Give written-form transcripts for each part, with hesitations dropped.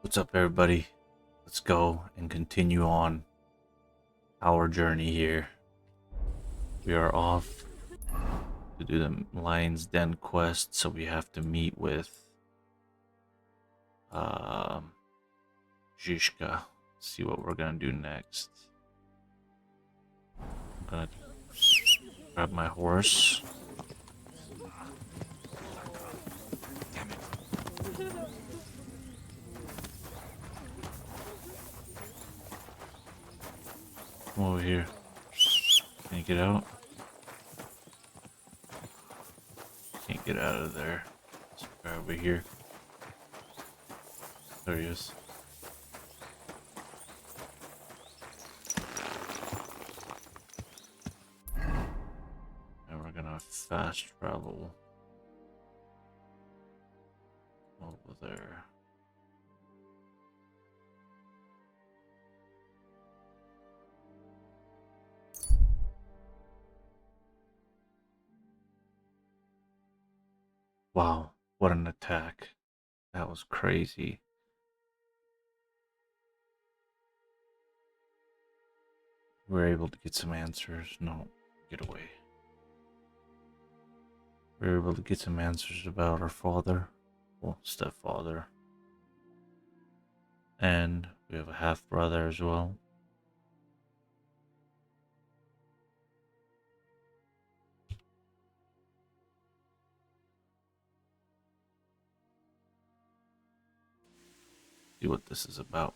What's up, everybody? Let's go and continue on our journey here. We are off to do the Lion's Den quest, so we have to meet with Zizka. See what we're gonna do next. I'm gonna grab my horse. Come over here. Can you get out? Can't get out of there. Let's try over here. There he is. And we're gonna fast travel over there. Wow, what an attack. That was crazy. We're able to get some answers. No, get away. We're able to get some answers about our father, well, stepfather. And we have a half-brother as well. See what this is about.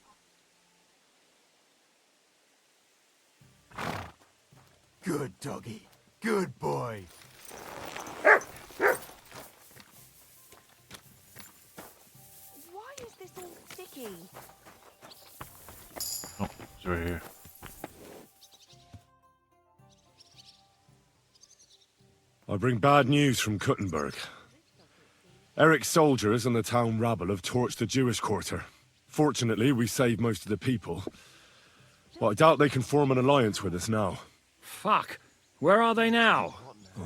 Good doggy. Good boy. Why is this all sticky? Oh, it's right here. I bring bad news from Kuttenberg. Eric's soldiers and the town rabble have torched the Jewish quarter. Fortunately, we saved most of the people. But I doubt they can form an alliance with us now. Fuck. Where are they now?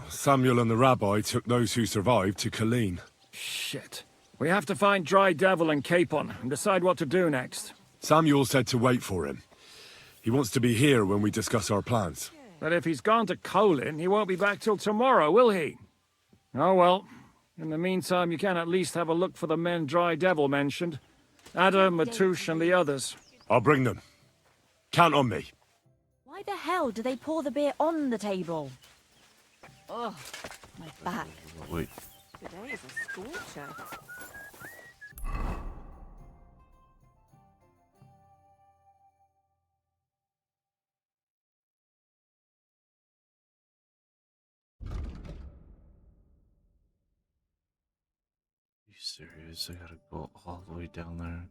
Samuel and the rabbi took those who survived to Colleen. Shit. We have to find Dry Devil and Capon and decide what to do next. Samuel said to wait for him. He wants to be here when we discuss our plans. But if he's gone to Colin, he won't be back till tomorrow, will he? Oh well. In the meantime, you can at least have a look for the men Dry Devil mentioned. Adam, Matouche, and the others. I'll bring them. Count on me. Why the hell do they pour the beer on the table? Ugh, my back. Wait. Today is a scorcher. Are you serious? I gotta go all the way down there.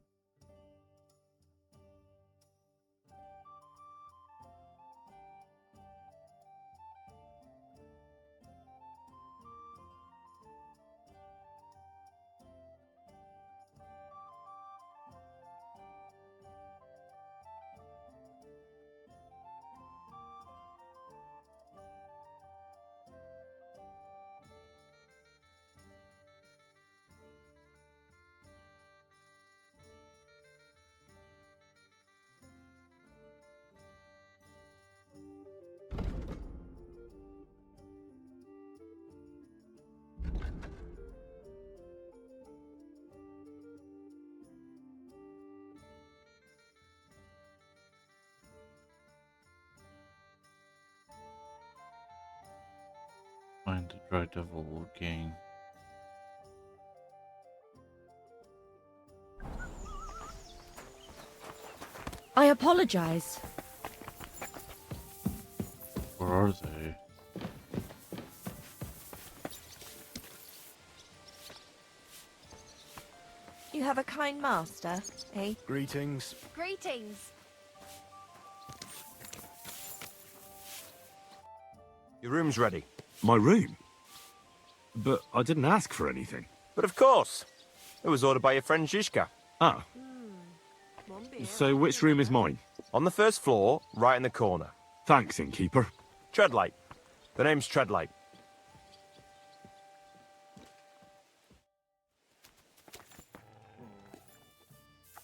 Find the Dry Devil will gain. I apologize. Where are they? You have a kind master, eh? Greetings. Greetings. Your room's ready. My room? But I didn't ask for anything. But of course. It was ordered by your friend Zizka. Ah, so which room is mine? On the first floor, right in the corner. Thanks, innkeeper. Treadlight. The name's Treadlight.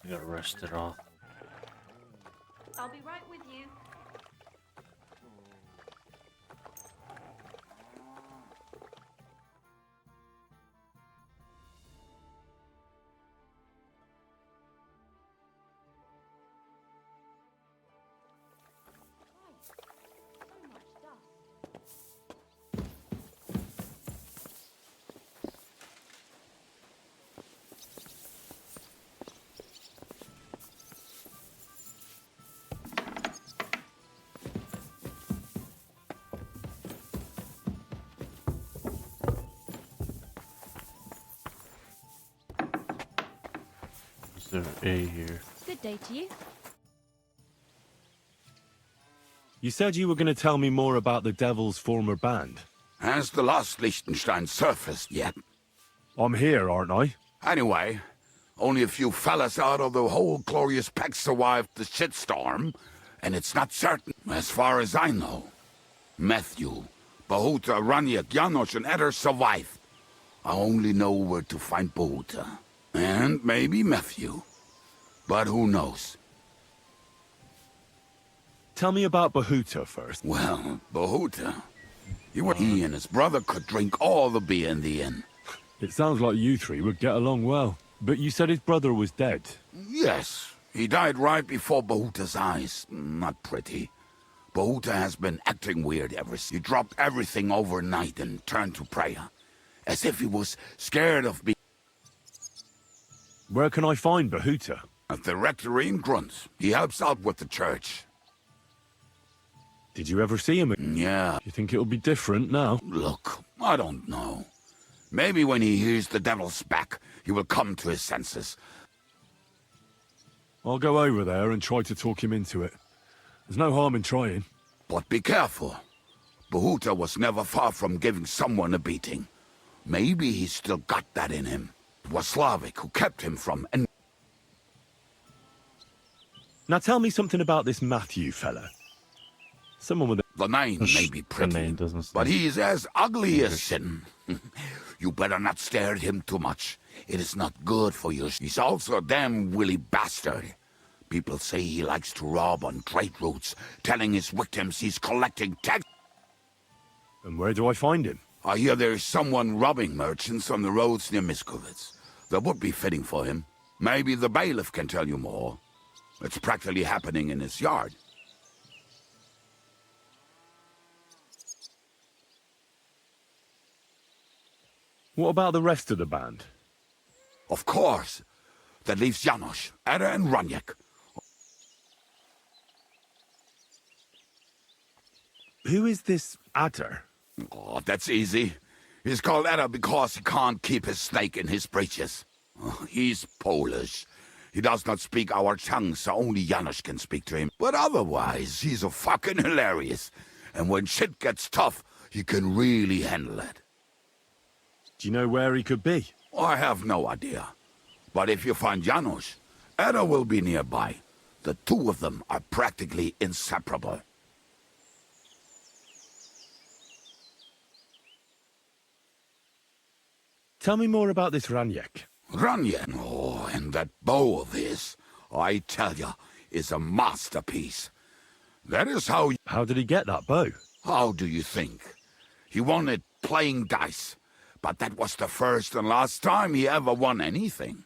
I got rested off. I'll be right with you. Is there A here? Good day to you. You said you were going to tell me more about the Devil's former band. Has the lost Liechtenstein surfaced yet? I'm here, aren't I? Anyway, only a few fellas out of the whole glorious pack survived the shitstorm, and it's not certain, as far as I know. Matthew, Bohuta, Raniak, Janos, and Eder survive. I only know where to find Bohuta. And maybe Matthew. But who knows? Tell me about Bohuta first. Well, Bohuta. He and his brother could drink all the beer in the inn. It sounds like you three would get along well. But you said his brother was dead. Yes, he died right before Bohuta's eyes. Not pretty. Bohuta has been acting weird ever since. He dropped everything overnight and turned to prayer. As if he was scared of being... Where can I find Bohuta? At the rectory in Grunt. He helps out with the church. Did you ever see him? Yeah. You think it'll be different now? Look, I don't know. Maybe when he hears the devil's back, he will come to his senses. I'll go over there and try to talk him into it. There's no harm in trying. But be careful. Bohuta was never far from giving someone a beating. Maybe he's still got that in him. It was Slavic who kept him from... Now tell me something about this Matthew fella. Someone with a... The name may be pretty, name doesn't but say. he's as ugly as sin. You better not stare at him too much. It is not good for you. He's also a damn willy bastard. People say he likes to rob on trade routes, telling his victims he's collecting tax. And where do I find him? I hear there's someone robbing merchants on the roads near Miskovitz. That would be fitting for him. Maybe the bailiff can tell you more. It's practically happening in his yard. What about the rest of the band? Of course. That leaves Janos, Eder, and Raniak. Who is this Adder? Oh, that's easy. He's called Eder because he can't keep his snake in his breeches. Oh, he's Polish. He does not speak our tongue, so only Janos can speak to him. But otherwise, he's a fucking hilarious. And when shit gets tough, he can really handle it. Do you know where he could be? I have no idea. But if you find Janos, Eder will be nearby. The two of them are practically inseparable. Tell me more about this Raniak. Raniak, oh, and that bow of his, I tell ya, is a masterpiece. That is how... How did he get that bow? How do you think? He won it playing dice. But that was the first and last time he ever won anything.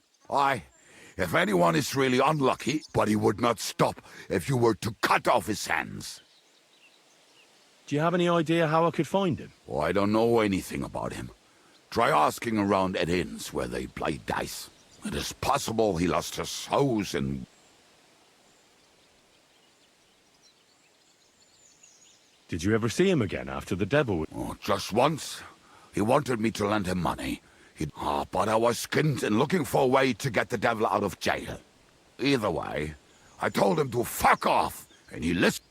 If anyone is really unlucky, but he would not stop if you were to cut off his hands. Do you have any idea how I could find him? Oh, I don't know anything about him. Try asking around at inns where they play dice. It is possible he lost his hose and... Did you ever see him again after the devil? Oh, just once. He wanted me to lend him money. But I was skinned and looking for a way to get the devil out of jail. Either way, I told him to fuck off, and he listened.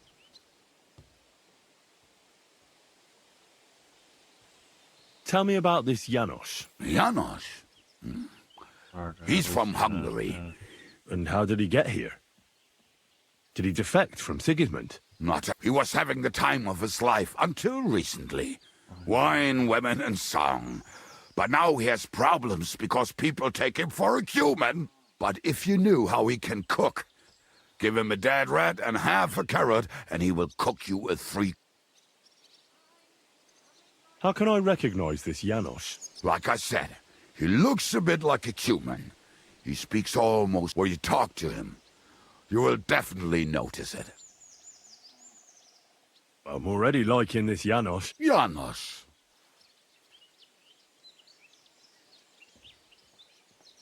Tell me about this Janos. Janos? He's from Hungary. And how did he get here? Did he defect from Sigismund? He was having the time of his life until recently. Wine, women, and song. But now he has problems because people take him for a human. But if you knew how he can cook, give him a dead rat and half a carrot, and he will cook you a 3. How can I recognize this Janos? Like I said, he looks a bit like a human. He speaks almost where you talk to him. You will definitely notice it. I'm already liking this Janos. Janos.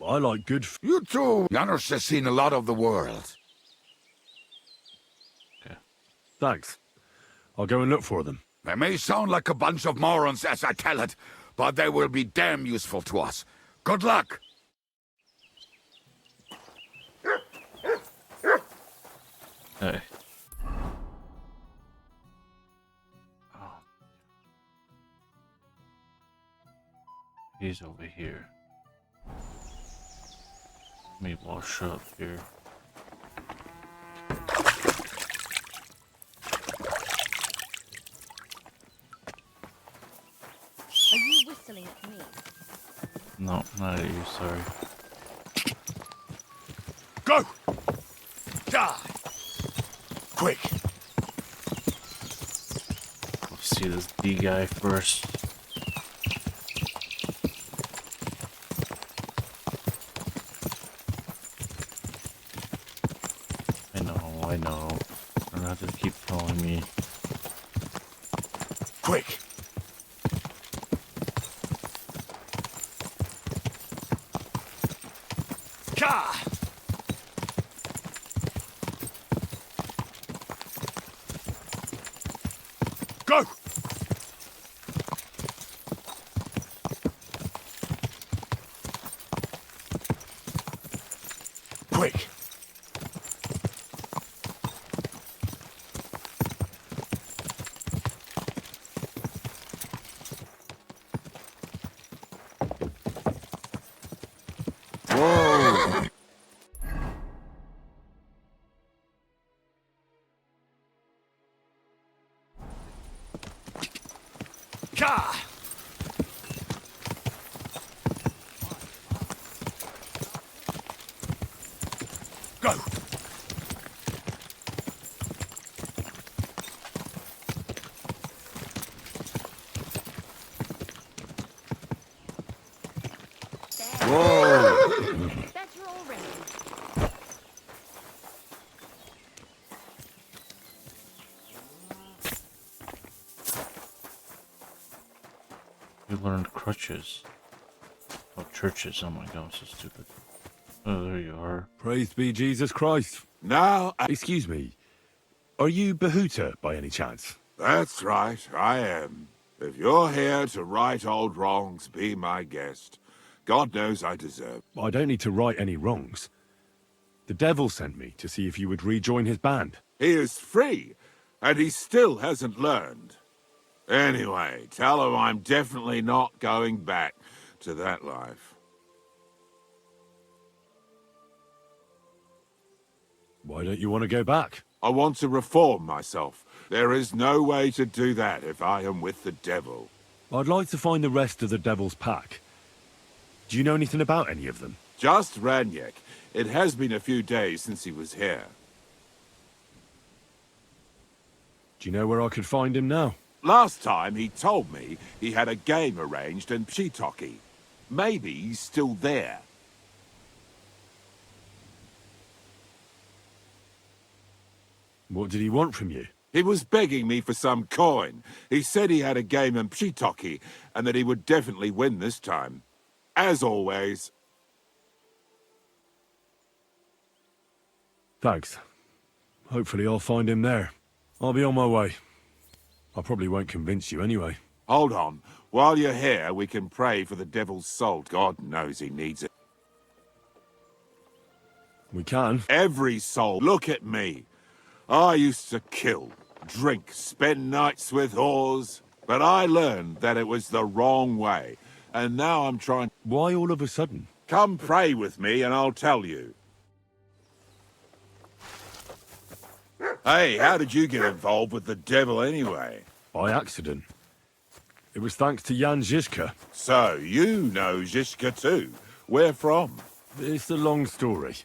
I like good You too. Janos has seen a lot of the world. Thanks. I'll go and look for them. They may sound like a bunch of morons as I tell it, but they will be damn useful to us. Good luck! Hey. Oh. He's over here. Let me wash up here. Are you whistling at me? No, not at you, sorry. Go! Die! Quick! Let's see this D guy first. I know. I don't have to keep following me. Quick! Ka! Go! Quick! Ka! Go! Better already. You learned crutches. Oh, churches. Oh my god, I'm so stupid. Oh, there you are. Praised be Jesus Christ. Now, Excuse me. Are you Bahuta by any chance? that's right, I am. If you're here to right old wrongs, be my guest. God knows I deserve. I don't need to right any wrongs. The devil sent me to see if you would rejoin his band. He is free, and he still hasn't learned. Anyway, tell him I'm definitely not going back to that life. Why don't you want to go back? I want to reform myself. There is no way to do that if I am with the devil. I'd like to find the rest of the devil's pack. Do you know anything about any of them? Just Ranyek. It has been a few days since he was here. Do you know where I could find him now? Last time he told me he had a game arranged in Pshitoki. Maybe he's still there. What did he want from you? He was begging me for some coin. He said he had a game in Pshitoki and that he would definitely win this time. As always. Thanks. Hopefully I'll find him there. I'll be on my way. I probably won't convince you anyway. Hold on. While you're here, we can pray for the devil's soul. God knows he needs it. We can. Every soul. Look at me. I used to kill, drink, spend nights with whores. But I learned that it was the wrong way. And now I'm trying... Why all of a sudden? Come pray with me and I'll tell you. Hey, how did you get involved with the devil anyway? By accident. It was thanks to Jan Žižka. So, you know Žižka too. Where from? It's a long story.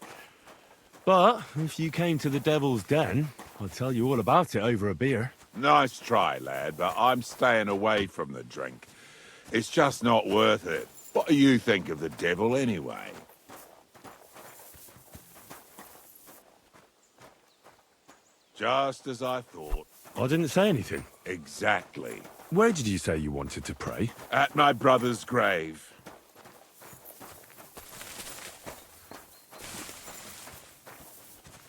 But if you came to the Devil's Den, I'll tell you all about it over a beer. Nice try, lad, but I'm staying away from the drink. It's just not worth it. What do you think of the devil, anyway? Just as I thought. I didn't say anything. Exactly. Where did you say you wanted to pray? At my brother's grave.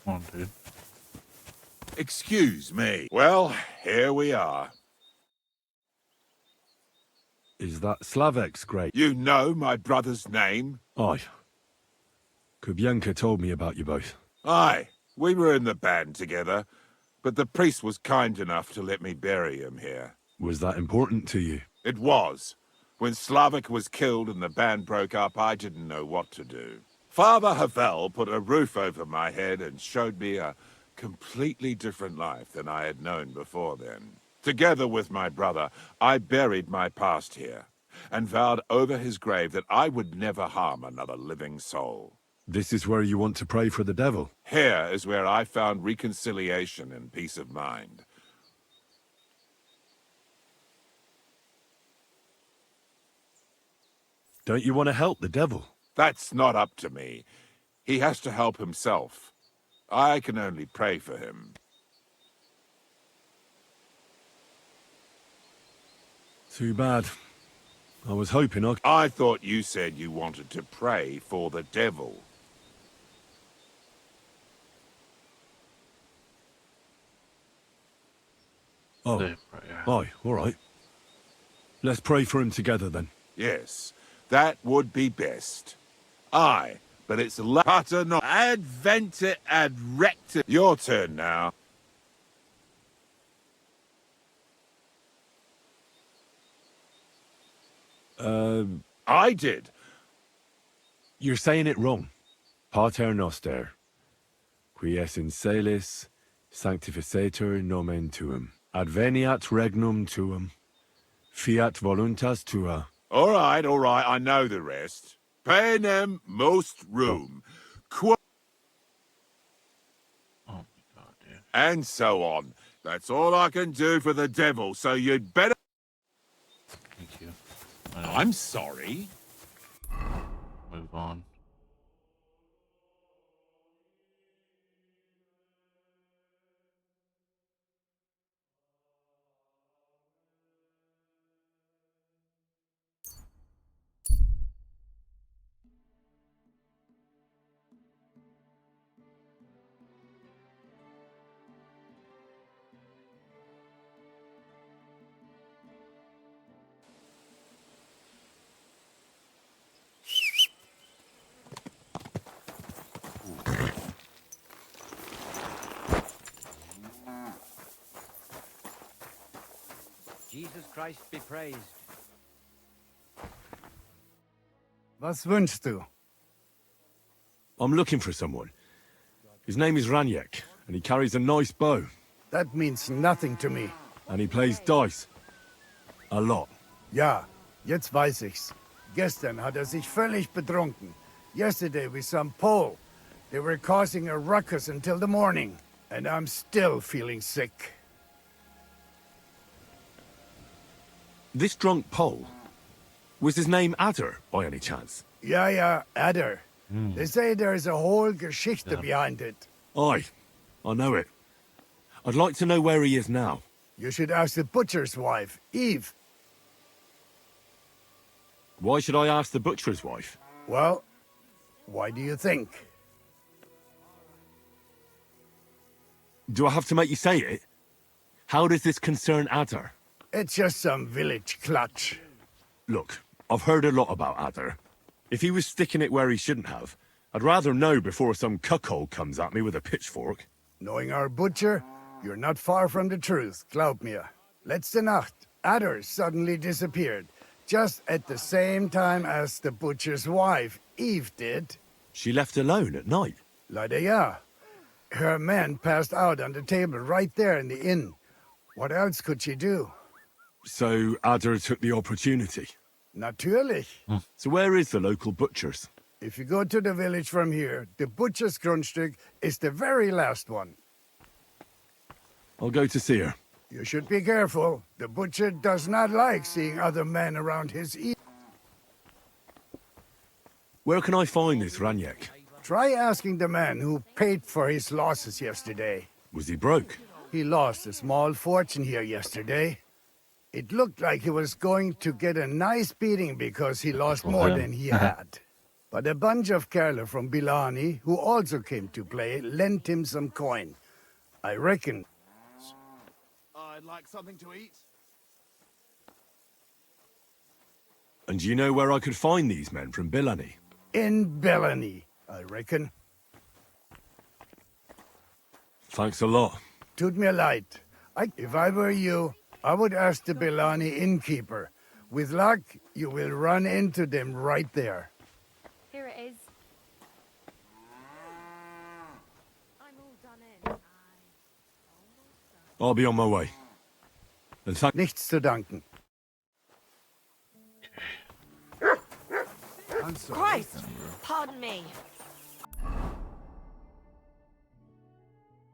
Come on, dude. Excuse me. Well, here we are. Is that Slavek's grave? You know my brother's name? Aye. Kubienka told me about you both. Aye. We were in the band together, but the priest was kind enough to let me bury him here. Was that important to you? It was. When Slavik was killed and the band broke up, I didn't know what to do. Father Havel put a roof over my head and showed me a completely different life than I had known before then. Together with my brother, I buried my past here, and vowed over his grave that I would never harm another living soul. This is where you want to pray for the devil? Here is where I found reconciliation and peace of mind. Don't you want to help the devil? That's not up to me. He has to help himself. I can only pray for him. Too bad. I was hoping I thought you said you wanted to pray for the devil. Oh, The prayer. aye, all right. Let's pray for him together then. Yes, that would be best. Aye, but it's latter not adventure ad rectum. Your turn now. I did. You're saying it wrong. Pater noster, qui es in celis, sanctificetur nomen tuum. Adveniat regnum tuum. Fiat voluntas tua. All right, I know the rest. Panem most room. Quo Oh my god, dude. and so on. That's all I can do for the devil, so you'd better... Thank you. I'm sorry. Move on. Jesus Christ be praised. Was wünschst du? I'm looking for someone. His name is Raniek, and he carries a nice bow. That means nothing to me. And he plays dice. A lot. Ja, jetzt weiß ich's. Gestern hat sich völlig betrunken. Yesterday we saw Pole. They were causing a ruckus until the morning. And I'm still feeling sick. This drunk Pole, was his name Adder, by any chance? Ja, Adder. They say there's a whole Geschichte behind it. Aye, I know it. I'd like to know where he is now. You should ask the butcher's wife, Eve. Why should I ask the butcher's wife? Well, why do you think? Do I have to make you say it? How does this concern Adder? It's just some village clutch. Look, I've heard a lot about Adder. If he was sticking it where he shouldn't have, I'd rather know before some cuckold comes at me with a pitchfork. Knowing our butcher, you're not far from the truth, glaub mir. Letzte Nacht, Adder suddenly disappeared, just at the same time as the butcher's wife, Eve, did. She left alone at night? Leider ja. Her man passed out on the table right there in the inn. What else could she do? So Adder took the opportunity. Natürlich. So where is the local butcher's? If you go to the village from here, the butcher's grundstück is the very last one. I'll go to see her. You should be careful. The butcher does not like seeing other men around his ear. Where can I find this Raniek? Try asking the man who paid for his losses yesterday. Was he broke? He lost a small fortune here yesterday. It looked like he was going to get a nice beating because he lost more than he had. But a bunch of Kerler from Bilani, who also came to play, lent him some coin. I reckon. I'd like something to eat. And do you know where I could find these men from Bilani? In Bilani, I reckon. Thanks a lot. Tut mir leid. If I were you, I would ask the Bilani innkeeper. With luck, you will run into them right there. Here it is. I'm all done in. I'll be on my way. And Nichts zu danken. I'm sorry. Christ! Pardon me.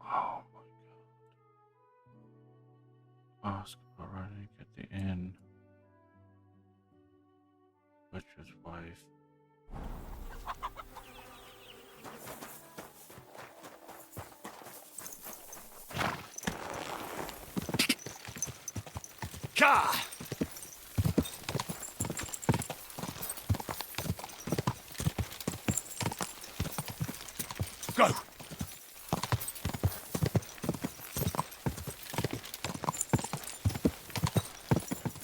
Oh my god. Ask for running at the inn. Butcher's wife. Ka! Go!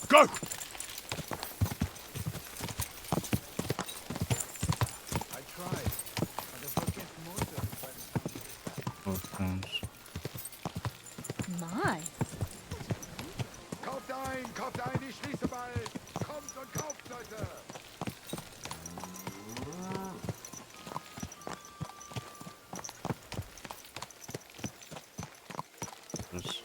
Go! I tried. But I forget most of it by the time Both rooms. My. Kauft ein, ich schließe bald! Kommt und kauft, Leute! This.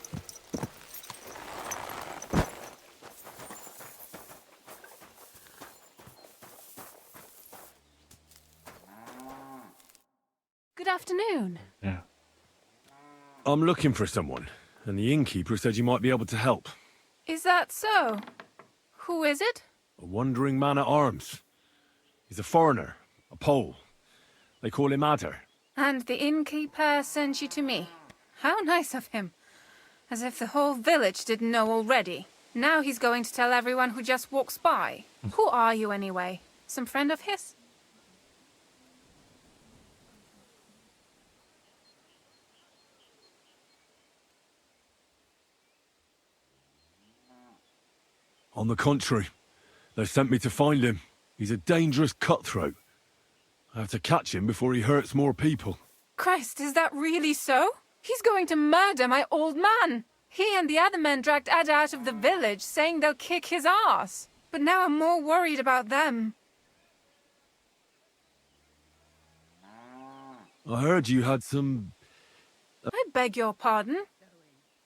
Good afternoon. Yeah. I'm looking for someone, and the innkeeper said you might be able to help. Is that so? Who is it? A wandering man at arms. He's a foreigner, a Pole. They call him Adder. And the innkeeper sent you to me. How nice of him. As if the whole village didn't know already. Now he's going to tell everyone who just walks by. Who are you anyway? Some friend of his? On the contrary, they sent me to find him. He's a dangerous cutthroat. I have to catch him before he hurts more people. Christ, is that really so? He's going to murder my old man. He and the other men dragged Ada out of the village, saying they'll kick his ass. But now I'm more worried about them. I heard you had some... I beg your pardon?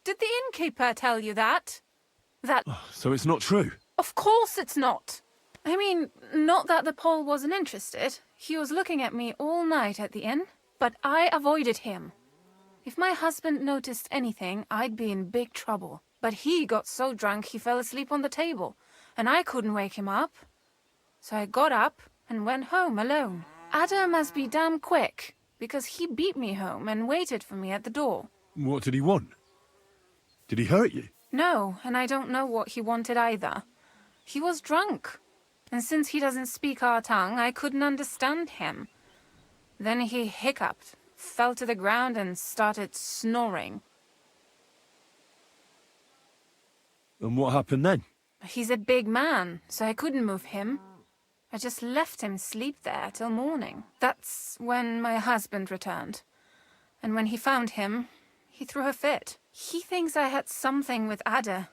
Did the innkeeper tell you that? So it's not true? Of course it's not. I mean, not that the Pole wasn't interested. He was looking at me all night at the inn, but I avoided him. If my husband noticed anything, I'd be in big trouble. But he got so drunk he fell asleep on the table, and I couldn't wake him up. So I got up and went home alone. Ada must be damn quick, because he beat me home and waited for me at the door. What did he want? Did he hurt you? No, and I don't know what he wanted either. He was drunk, and since he doesn't speak our tongue, I couldn't understand him. Then he hiccuped, fell to the ground, and started snoring. And what happened then? He's a big man, so I couldn't move him. I just left him sleep there till morning. That's when my husband returned. And when he found him, he threw a fit. He thinks I had something with Ada.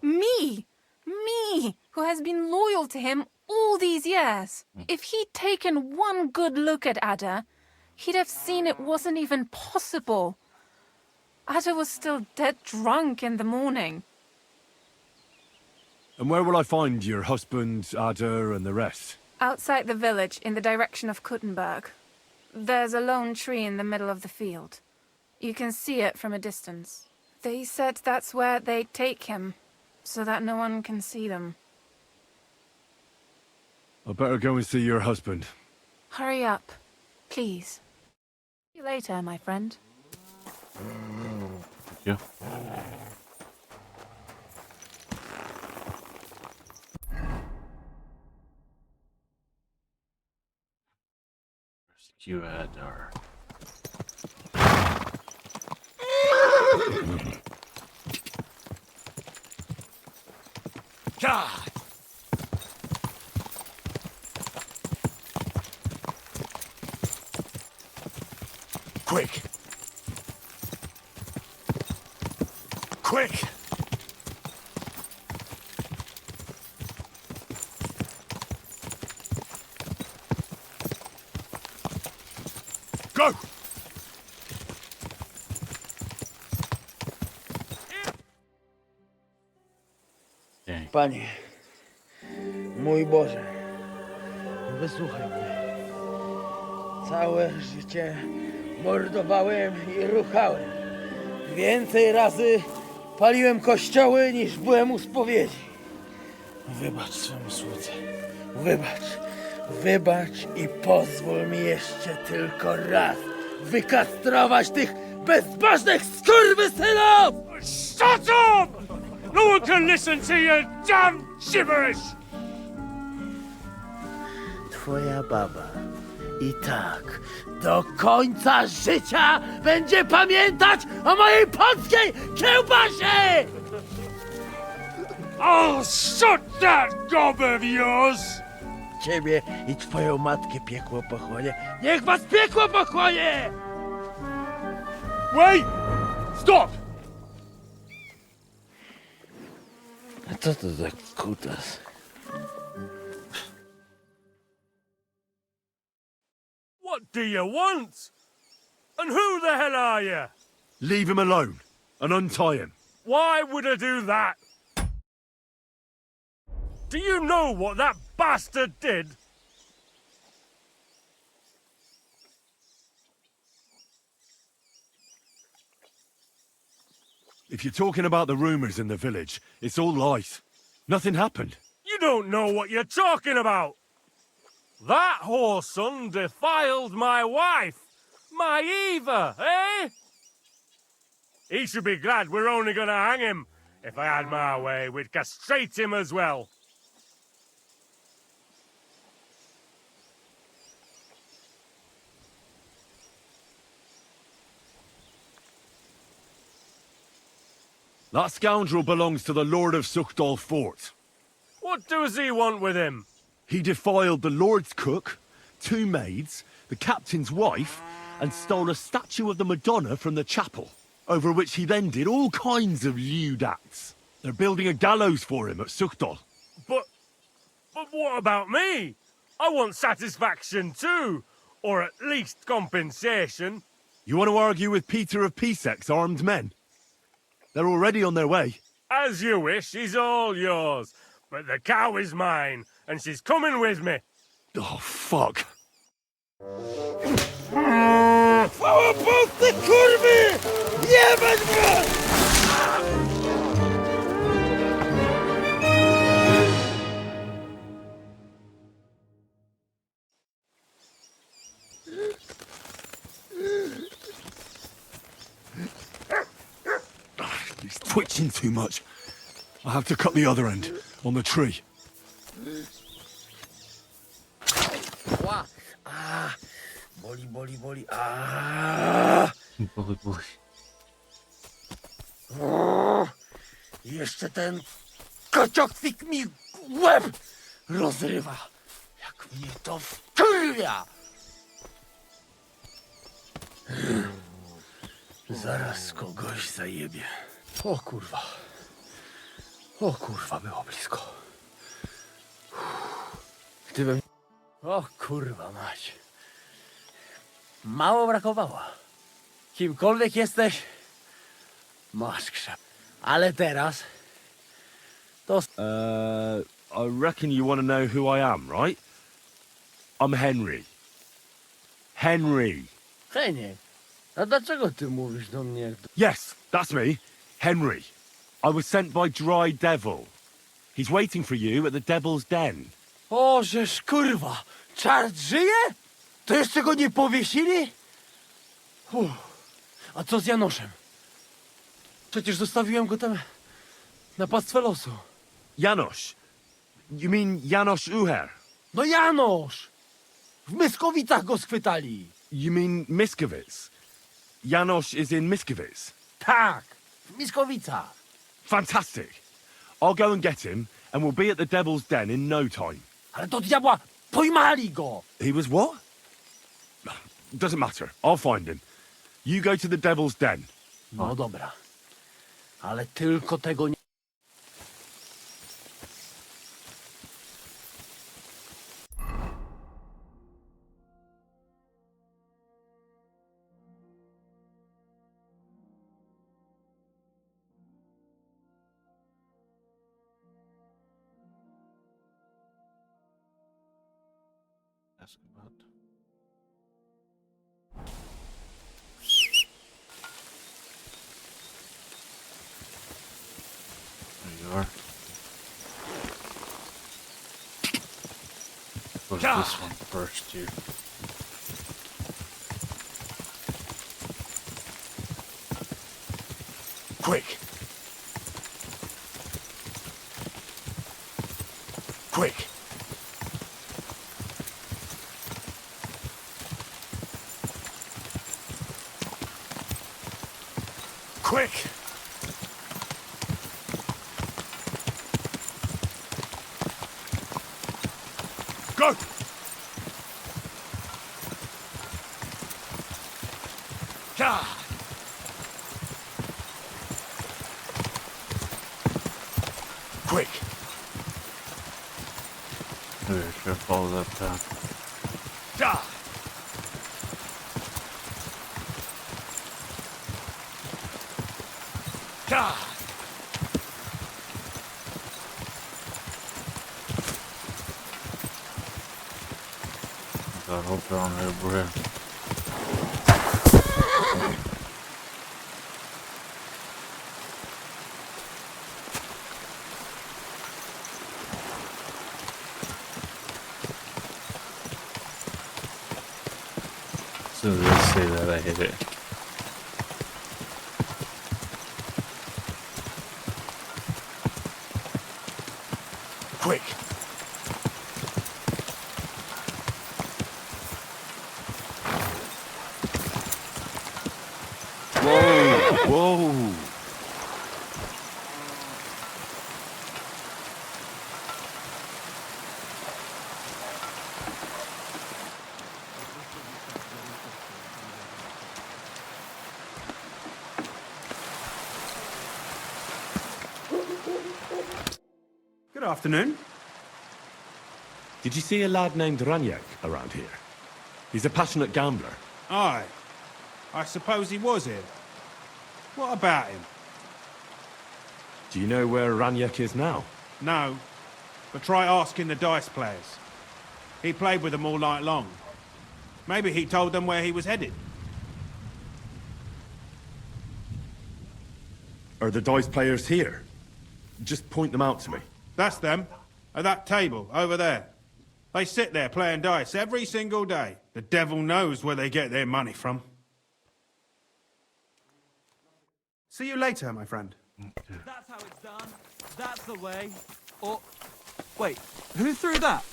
Me! Me, who has been loyal to him all these years. If he'd taken one good look at Ada, he'd have seen it wasn't even possible. Ada was still dead drunk in the morning. And where will I find your husband, Ada, and the rest? Outside the village, in the direction of Kuttenberg, there's a lone tree in the middle of the field. You can see it from a distance. They said that's where they take him, so that no one can see them. I better go and see your husband. Hurry up, please. See you later, my friend. Thank you. You had our God! Quick! Quick! Go! dang. Panie, mój Boże, wysłuchaj mnie. Całe życie mordowałem i ruchałem. Więcej razy paliłem kościoły, niż byłem u spowiedzi. Wybacz swemu słudze. Wybacz. Wybacz i pozwól mi jeszcze tylko raz wykastrować tych bezbożnych skurwysynów! Shut up! No one can listen to your damn gibberish! Twoja baba i tak do końca życia będzie pamiętać o mojej polskiej kiełbasie! I'll shut that gob of yours! Ciebie i twoją matkę piekło pochłonie. Niech was piekło pochłonie! Wait! Stop! A co to za kutas? What do you want? And who the hell are you? Leave him alone and untie him. Why would I do that? Do you know what that bastard did? If you're talking about the rumors in the village, it's all lies. Nothing happened. You don't know what you're talking about. That whoreson defiled my wife, my Eva, eh? He should be glad we're only gonna hang him. If I had my way, we'd castrate him as well. That scoundrel belongs to the Lord of Suchdal Fort. What does he want with him? He defiled the Lord's cook, 2 maids, the captain's wife, and stole a statue of the Madonna from the chapel, over which he then did all kinds of lewd acts. They're building a gallows for him at Suchdal. But what about me? I want satisfaction too, or at least compensation. You want to argue with Peter of Pisek's armed men? They're already on their way. As you wish, she's all yours. But the cow is mine, and she's coming with me. Oh, fuck. Chwała Polsce, kurwy! Jebać was! He's twitching too much. I have to cut the other end, on the tree. Ła! Boli, boli, boli. A! Bully, bully. Jeszcze ten kociokwik mi łeb rozrywa. Jak mnie to wkurwia! Zaraz kogoś zajebie. O kurwa. O kurwa, było blisko. Gdybym... O kurwa mać. Mało brakowało. Kimkolwiek jesteś, masz krzep. Ale teraz... To... I reckon you want to know who I am, right? I'm Henry. Henry. Heniek, a dlaczego ty mówisz do mnie jak do... Yes, that's me. Henry. I was sent by Dry Devil. He's waiting for you at the Devil's Den. O, żeż kurwa! Czart żyje? To jeszcze go nie powiesili? A co z Janoszem? Przecież zostawiłem go tam na pastwę losu. Janosz. You mean Janosz Uher? No Janosz! W Myskowicach go schwytali. You mean Miskovic? Janosz is in Miskovic? Tak, w Myskowicach. Fantastic. I'll go and get him, and we'll be at the Devil's Den in no time. Ale do diabła, pojmali go! He was what? Doesn't matter. I'll find him. You go to the Devil's Den. No dobra. Ale tylko tego nie... Ask about. There you are. What's this one first here? Quick. Quick. Quick! Go! Yeah. Quick! Maybe I should follow that path. Yeah. Yeah. God, hope they're on their breath. As soon as I say that, I hit it. Quick! Whoa! Whoa! Good afternoon. Did you see a lad named Raniek around here? He's a passionate gambler. Aye. I suppose he was here. What about him? Do you know where Raniek is now? No. But try asking the dice players. He played with them all night long. Maybe he told them where he was headed. Are the dice players here? Just point them out to me. That's them. At that table, over there. They sit there playing dice every single day. The devil knows where they get their money from. See you later, my friend. That's how it's done. That's the way. Or... Wait, who threw that?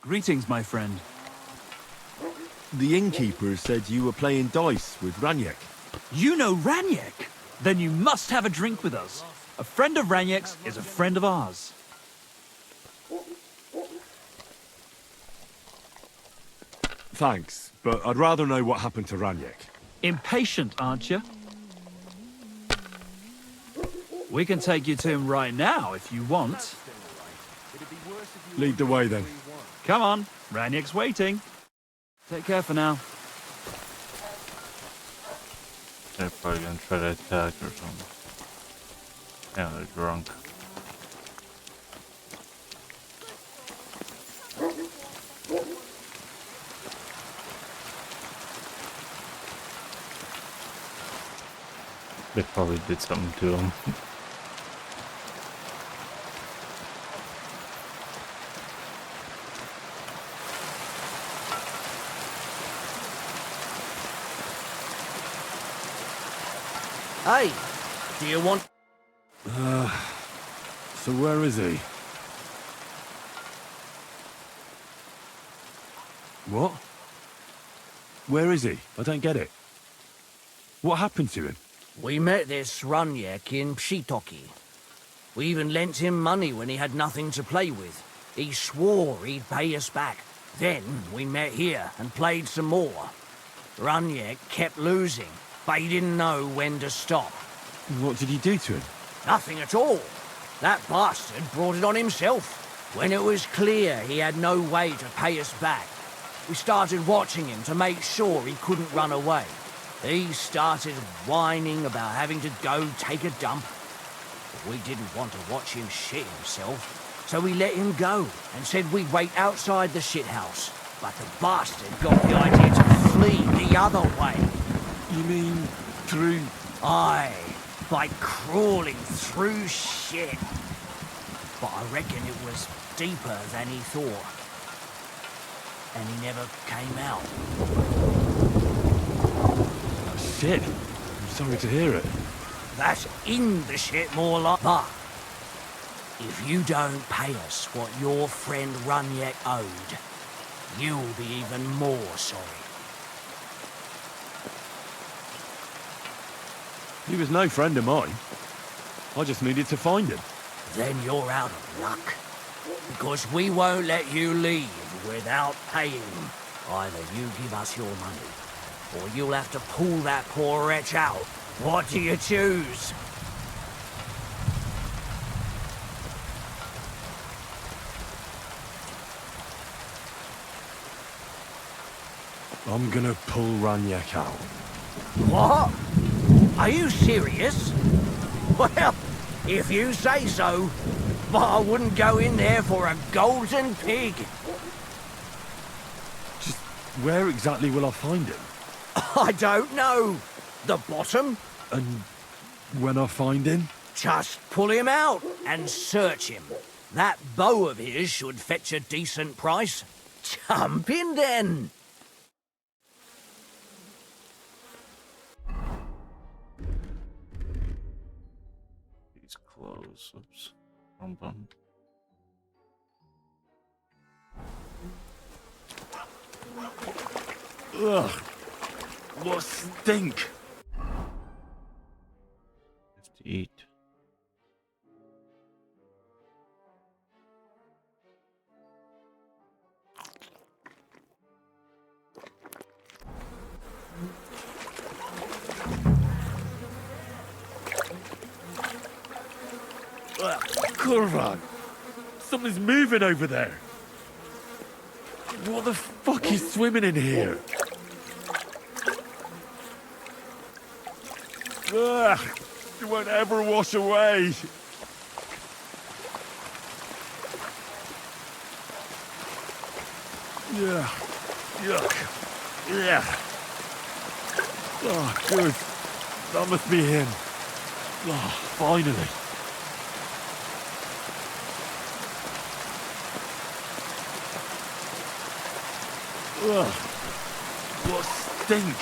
Greetings, my friend. The innkeeper said you were playing dice with Raniek. You know Raniek? Then you must have a drink with us. A friend of Raniek's is a friend of ours. Thanks, but I'd rather know what happened to Raniek. Impatient, aren't you? We can take you to him right now, if you want. Lead the way, then. Come on, Raniek's waiting. Take care for now. They're probably gonna try to attack or something. Yeah, they're drunk. They probably did something to him. Hey, do you want... So where is he? What? Where is he? I don't get it. What happened to him? We met this Raniek in Pshitoki. We even lent him money when he had nothing to play with. He swore he'd pay us back. Then we met here and played some more. Raniek kept losing, but he didn't know when to stop. What did he do to him? Nothing at all. That bastard brought it on himself. When it was clear he had no way to pay us back, we started watching him to make sure he couldn't run away. He started whining about having to go take a dump. But we didn't want to watch him shit himself, so we let him go and said we'd wait outside the shithouse. But the bastard got the idea to flee the other way. You mean through... Aye, by crawling through shit. But I reckon it was deeper than he thought. And he never came out. Shit. I'm sorry to hear it. That's in the shit more like... But if you don't pay us what your friend Raniek owed, you'll be even more sorry. He was no friend of mine. I just needed to find him. Then you're out of luck. Because we won't let you leave without paying. Either you give us your money, or you'll have to pull that poor wretch out. What do you choose? I'm gonna pull Raniek out. What? Are you serious? Well, if you say so, but I wouldn't go in there for a golden pig. Just where exactly will I find him? I don't know. The bottom? And when I find him? Just pull him out and search him. That bow of his should fetch a decent price. Jump in then. These clothes. Oops. Wrong button. Ugh. What stink! Have to eat. Kurvan! Something's moving over there! What the fuck is swimming in here? Ugh! It won't ever wash away! Yeah. Yuck. Yeah. Oh, good. That must be him. Oh, finally. Ugh. What stink!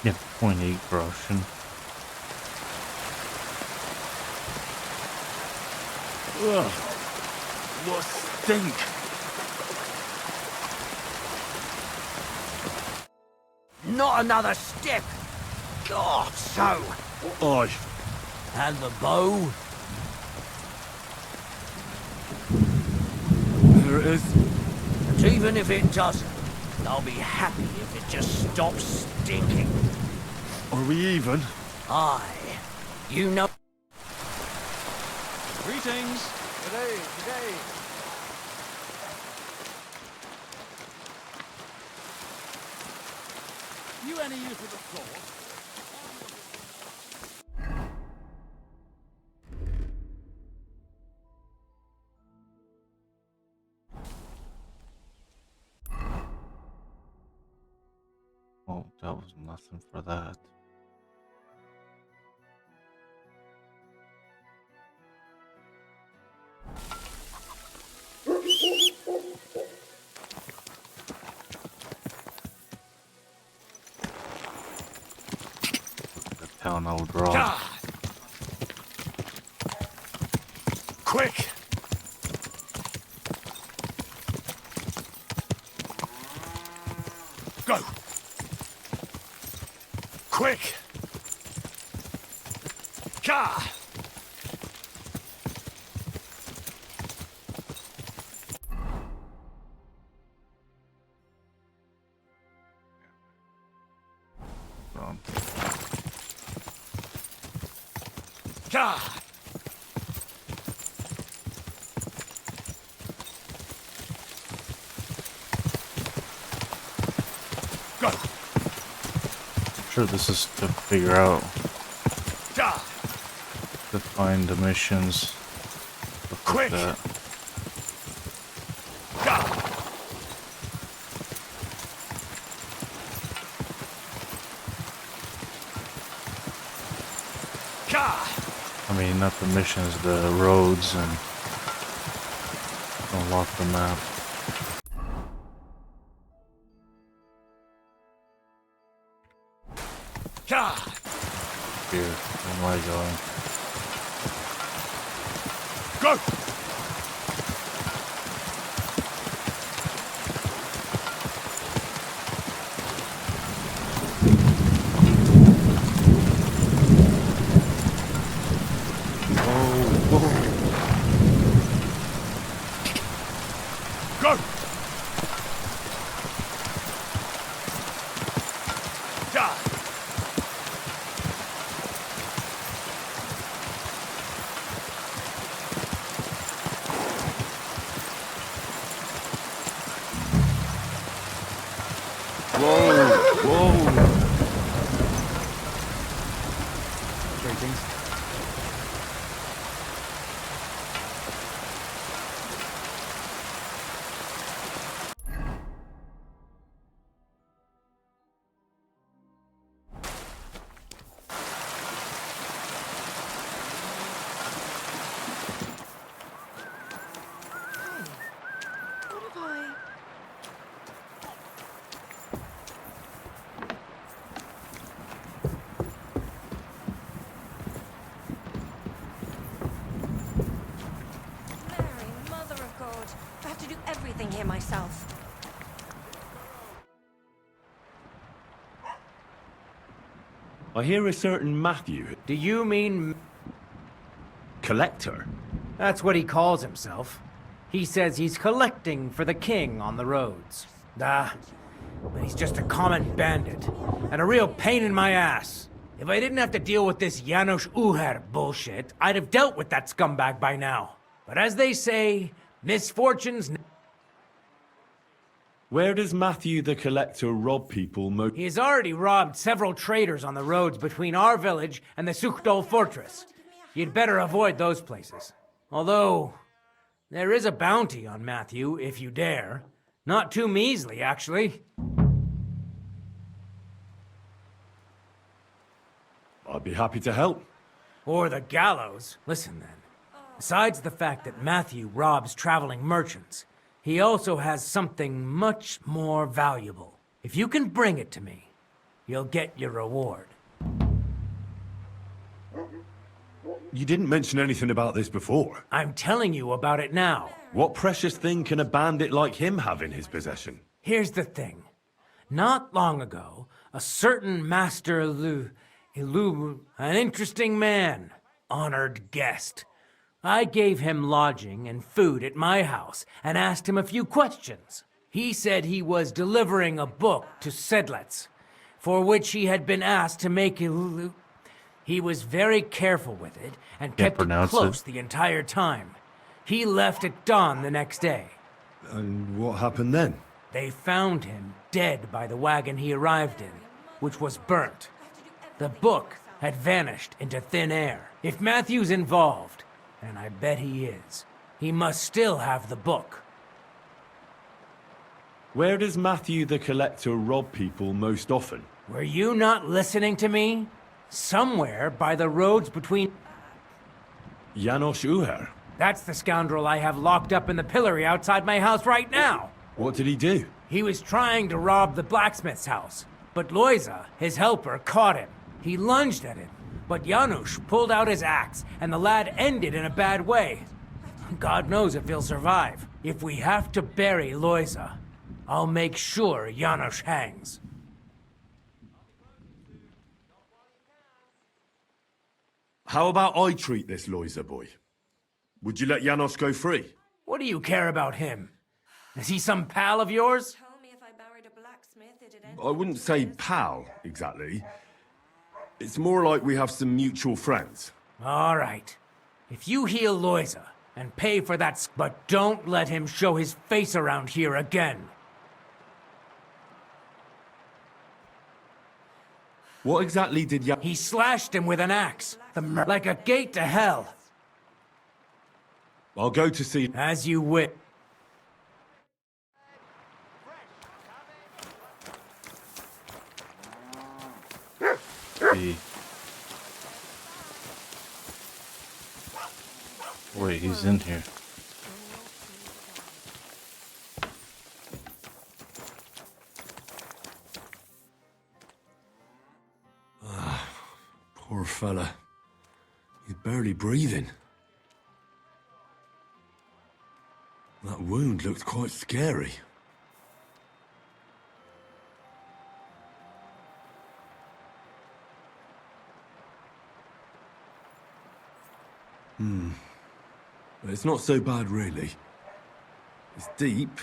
Yeah, 0.8 Russian. Ugh. What stink! Not another step. God, so. Aye. And the bow? There it is. And even if it doesn't, I'll be happy if it just stops stinking. Are we even? Aye. You know... Greetings. Today. any use of the sword? Oh, that was nothing for that. The town I would draw. God. Quick! Go! Quick! God! Wrong. God! Go! I'm sure this is to figure out, God! to find the missions. Stuff like Quick! that. God! God! I mean, not the missions, the roads, and unlock the map. God! Here, where am I going? Go! Go! God! Greetings. What have I... Mary, Mother of God. I have to do everything here myself. I hear a certain Matthew, Do you mean... collector. That's what he calls himself. He says he's collecting for the king on the roads. But he's just a common bandit. And a real pain in my ass. If I didn't have to deal with this Janos Uher bullshit, I'd have dealt with that scumbag by now. But as they say, misfortunes... Where does Matthew the collector rob people He has already robbed several traders on the roads between our village and the Sukhdol fortress. You'd better avoid those places. Although, there is a bounty on Matthew, if you dare. Not too measly, actually. I'd be happy to help. Or the gallows. Listen then. Besides the fact that Matthew robs traveling merchants, he also has something much more valuable. If you can bring it to me, you'll get your reward. You didn't mention anything about this before. I'm telling you about it now. What precious thing can a bandit like him have in his possession? Here's the thing. Not long ago, a certain Master an interesting man, honored guest. I gave him lodging and food at my house and asked him a few questions. He said he was delivering a book to Sedlitz, for which he had been asked to make a... He was very careful with it and kept it close the entire time. He left at dawn the next day. And what happened then? They found him dead by the wagon he arrived in. which was burnt. The book had vanished into thin air. If Matthew's involved, and I bet he is, he must still have the book. Where does Matthew the Collector rob people most often? Were you not listening to me? Somewhere by the roads between... Janos Uher? That's the scoundrel I have locked up in the pillory outside my house right now. What did he do? He was trying to rob the blacksmith's house, but Loisa, his helper, caught him. He lunged at him, but Janusz pulled out his axe, and the lad ended in a bad way. God knows if he'll survive. If we have to bury Loisa, I'll make sure Janusz hangs. How about I treat this Loisa boy? Would you let Janos go free? What do you care about him? Is he some pal of yours? I wouldn't say pal, exactly. It's more like we have some mutual friends. All right. If you heal Loisa and pay for that, but don't let him show his face around here again. What exactly did He slashed him with an axe, like a gate to hell. I'll go to see... As you wish. Wait, he's in here. Poor fella. He's barely breathing. That wound looked quite scary. It's not so bad, really. It's deep,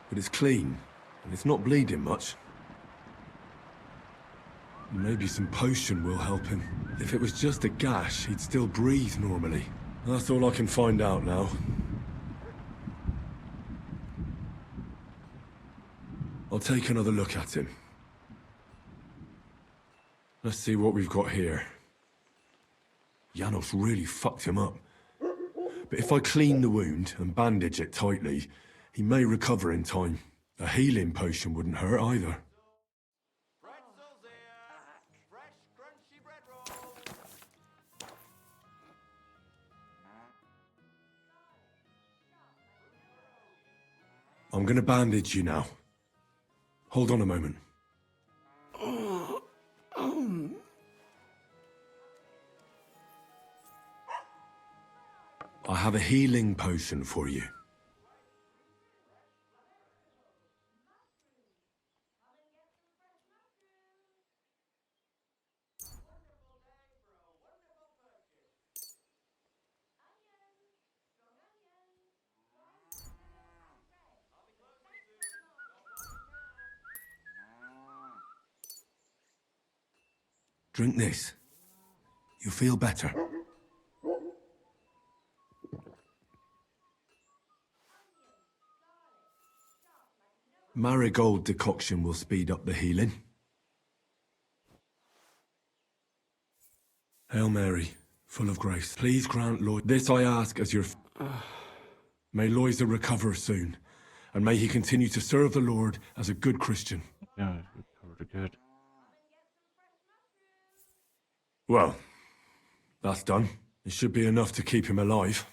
but it's clean, and it's not bleeding much. Maybe some potion will help him. If it was just a gash, he'd still breathe normally. That's all I can find out now. I'll take another look at him. Let's see what we've got here. Janos really fucked him up. But if I clean the wound and bandage it tightly, he may recover in time. A healing potion wouldn't hurt either. I'm gonna bandage you now. Hold on a moment. I have a healing potion for you. Drink this. You'll feel better. Marigold decoction will speed up the healing. Hail Mary, full of grace. Please grant Loisa. This I ask as your... May Loisa recover soon, and may he continue to serve the Lord as a good Christian. Yeah, recovered good. Well, that's done. It should be enough to keep him alive.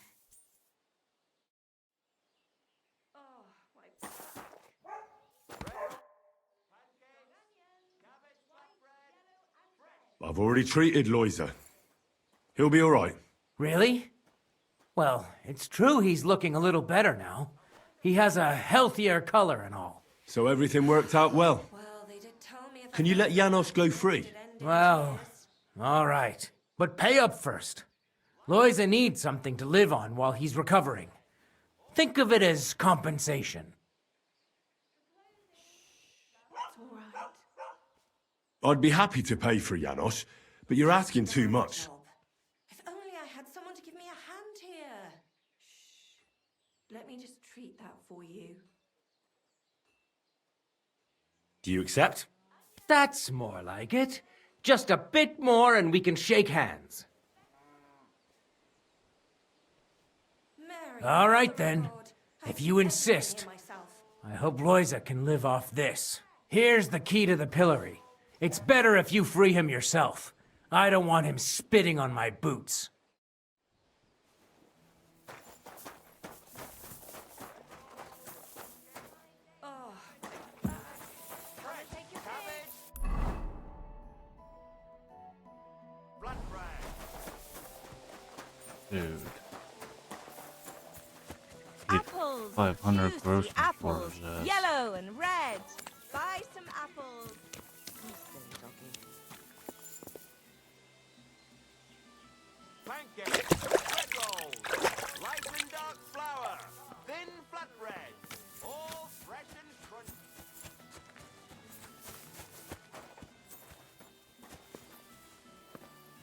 I've already treated Loisa. He'll be all right. Really? Well, it's true he's looking a little better now. He has a healthier color and all. So everything worked out well? Can you let Janos go free? Well, all right. But pay up first. Loisa needs something to live on while he's recovering. Think of it as compensation. I'd be happy to pay for Janos, but you're asking too much. If only I had someone to give me a hand here. Shh. Let me just treat that for you. Do you accept? That's more like it. Just a bit more and we can shake hands. All right then, if you insist. I hope Loiza can live off this. Here's the key to the pillory. It's better if you free him yourself. I don't want him spitting on my boots. Dude. Apples. 500 juicy gross apples. for that. Yellow and red. Buy some apples. You silly doggy. Pancakes, bread rolls, light and dark flour, thin flatbread, all fresh and crunchy.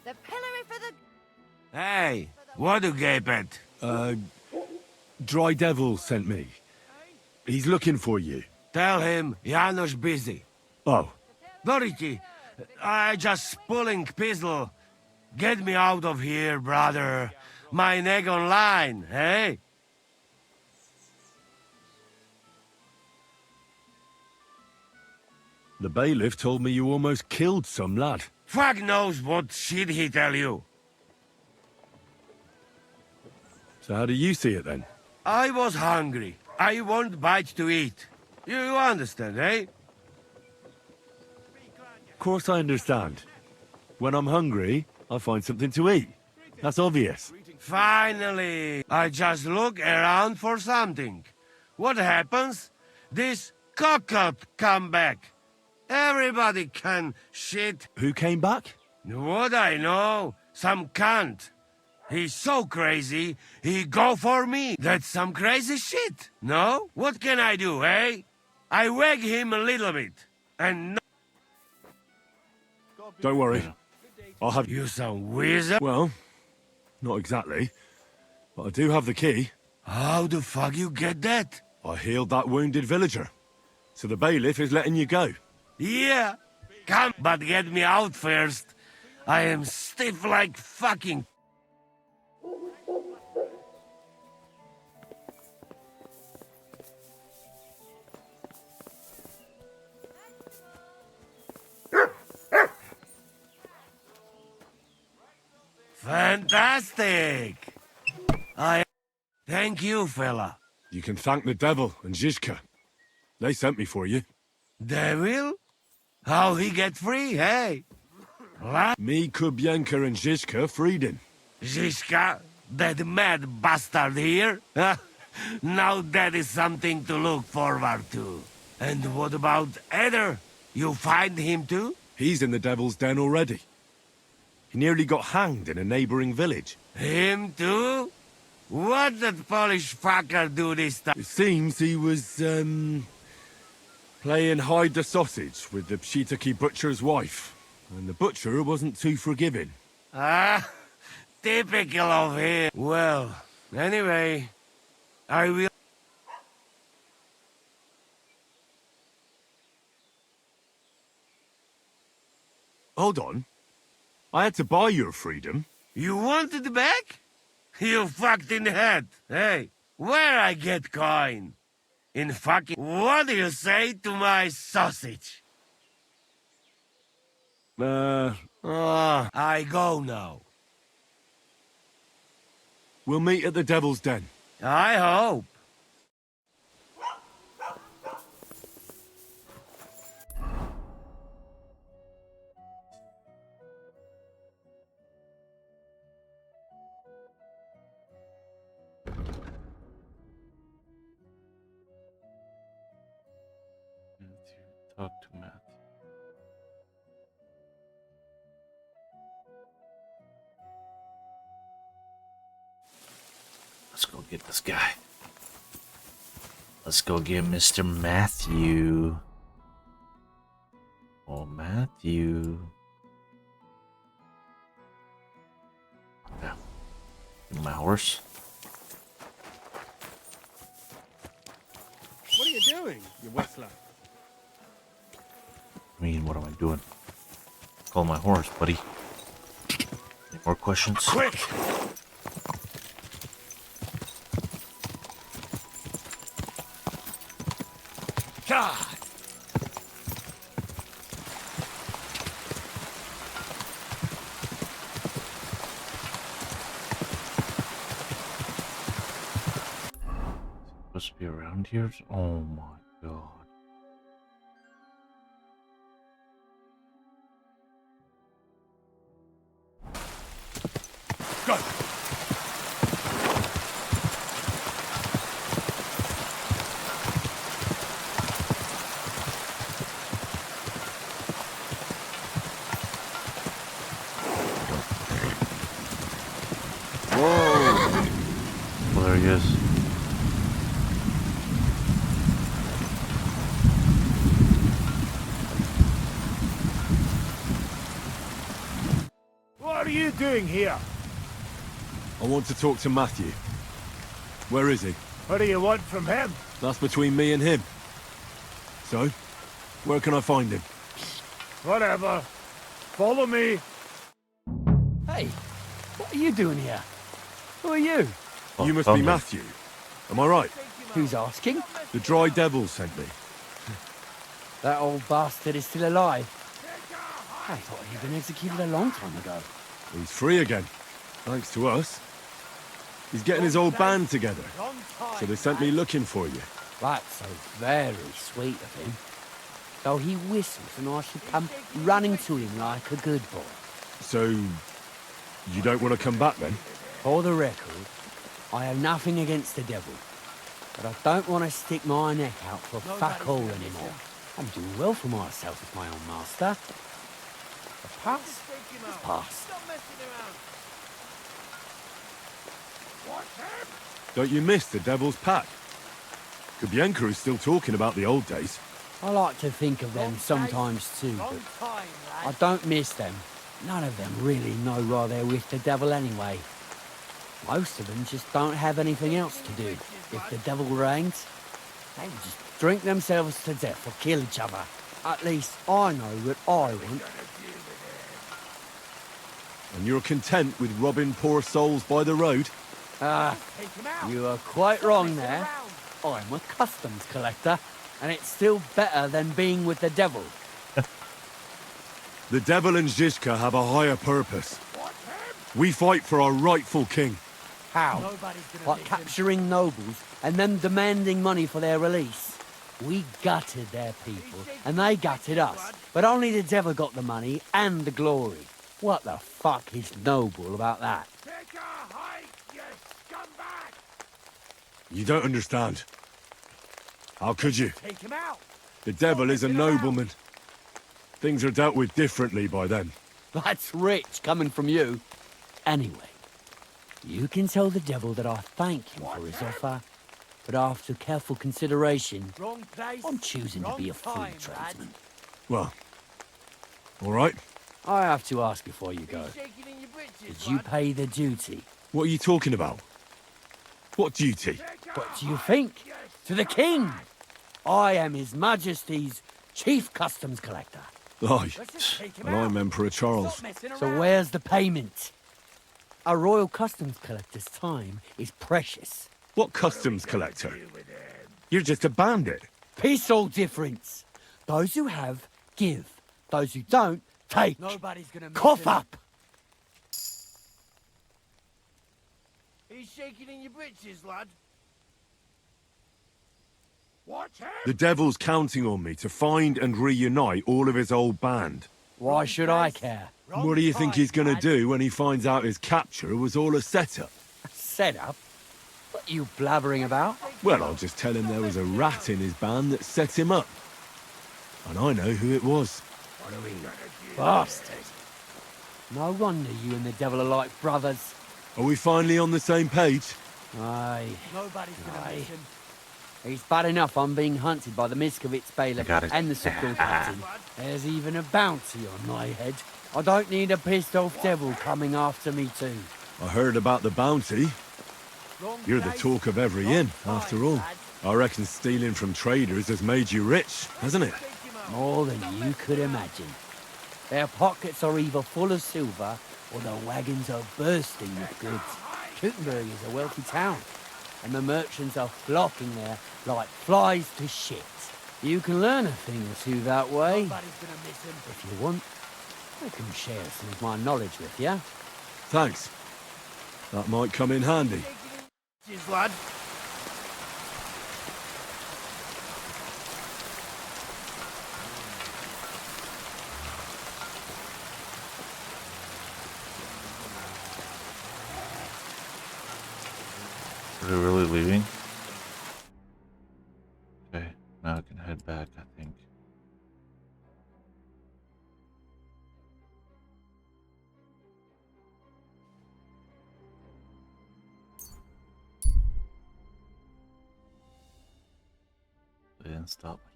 The pillory for the... Hey, what do you gape at? Dry Devil sent me. He's looking for you. Tell him Janos busy. Oh. Dorothy, I just pulling pistol. Get me out of here, brother. My neck on line, hey? The bailiff told me you almost killed some lad. Fuck knows what shit he tell you. So how do you see it then? I was hungry. I want bite to eat. You understand, eh? Of course I understand. When I'm hungry, I find something to eat. That's obvious. Finally! I just look around for something. What happens? This cock-up come back. Everybody can shit. Who came back? What I know? Some cunt. He's so crazy, he go for me. That's some crazy shit, no? What can I do, eh? I wag him a little bit, and no... Don't worry. I'll have... You some wizard? Well, not exactly. But I do have the key. How the fuck you get that? I healed that wounded villager. So the bailiff is letting you go. Yeah. Come, but get me out first. I am stiff like fucking... Fantastic! Thank you, fella. You can thank the devil and Zizka. They sent me for you. Devil? How he get free, hey? Me, Kubienka, and Zizka freed him. Zizka? That mad bastard here? Now that is something to look forward to. And what about Eder? You find him too? He's in the devil's den already. He nearly got hanged in a neighboring village. Him too? What did Polish fucker do this time? It seems he was, playing hide the sausage with the Pshitaki butcher's wife. And the butcher wasn't too forgiving. Ah, typical of him. Well, anyway, I will... Hold on. I had to buy your freedom. You wanted back? You fucked in the head. Hey, where I get coin? In fucking... What do you say to my sausage? I go now. We'll meet at the devil's den. I hope. Talk to Matt. Let's go get this guy. Let's go get Mr. Matthew. Oh, Matthew. Yeah. Get my horse. What are you doing, you whistler? I mean, what am I doing? Call my horse, buddy. Any more questions? Quick! God! Supposed to be around here? Oh my god. Go! Whoa! Well, there he is. What are you doing here? I want to talk to Matthew. Where is he? What do you want from him? That's between me and him. So, where can I find him? Whatever. Follow me. Hey, what are you doing here? Who are you? You must be Matthew. Am I right? Who's asking? The Dry Devil sent me. That old bastard is still alive. I thought he'd been executed a long time ago. He's free again. Thanks to us. He's getting his old band together. So they sent me looking for you. That's so very sweet of him. So he whistles and I should come running to him like a good boy. So, you don't want to come back then? For the record, I have nothing against the devil. But I don't want to stick my neck out for fuck all anymore. I'm doing well for myself as my own master. The past is past. Don't you miss the Devil's Pack? Kubienka is still talking about the old days. I like to think of them sometimes too, but I don't miss them. None of them really know why they're with the devil anyway. Most of them just don't have anything else to do. If the devil reigns, they would just drink themselves to death or kill each other. At least I know what I want. And you're content with robbing poor souls by the road? You are quite wrong there. I'm a customs collector, and it's still better than being with the devil. The devil and Zizka have a higher purpose. We fight for our rightful king. How? Like capturing nobles and then demanding money for their release. We gutted their people, and they gutted us. But only the devil got the money and the glory. What the fuck is noble about that? You don't understand. How could you? Take him out. The devil is a nobleman. Things are dealt with differently by them. That's rich coming from you. Anyway, you can tell the devil that I thank him for his offer, but after careful consideration, I'm choosing to be a free tradesman. Well, all right. I have to ask before you go. Did you pay the duty? What are you talking about? What duty? What do you think? To the king! I am His Majesty's Chief Customs Collector. Aye, and I'm Emperor Charles. So where's the payment? A royal customs collector's time is precious. What customs collector? You're just a bandit. Peace all difference. Those who have, give. Those who don't, take. Nobody's gonna Cough up! He's shaking in your britches, lad. Watch him! The devil's counting on me to find and reunite all of his old band. Why should I care? What do you think he's gonna do when he finds out his capture was all a setup? Setup? What are you blabbering about? Well, I'll just tell him there was a rat in his band that set him up. And I know who it was. Bastard. No wonder you and the devil are like brothers. Are we finally on the same page? Aye. Nobody's gonna miss him. It's bad enough I'm being hunted by the Miskovitz bailiff and the subtle captain. There's even a bounty on my head. I don't need a pissed off devil coming after me too. I heard about the bounty. You're the talk of every inn, after all. I reckon stealing from traders has made you rich, hasn't it? More than you could imagine. Their pockets are either full of silver or the wagons are bursting with goods. Kuttenberg is a wealthy town, and the merchants are flocking there like flies to shit. You can learn a thing or two that way. If you want, I can share some of my knowledge with you. Thanks. That might come in handy. Cheers, lad. Are we really leaving? Okay, now I can head back, I think. They didn't stop me.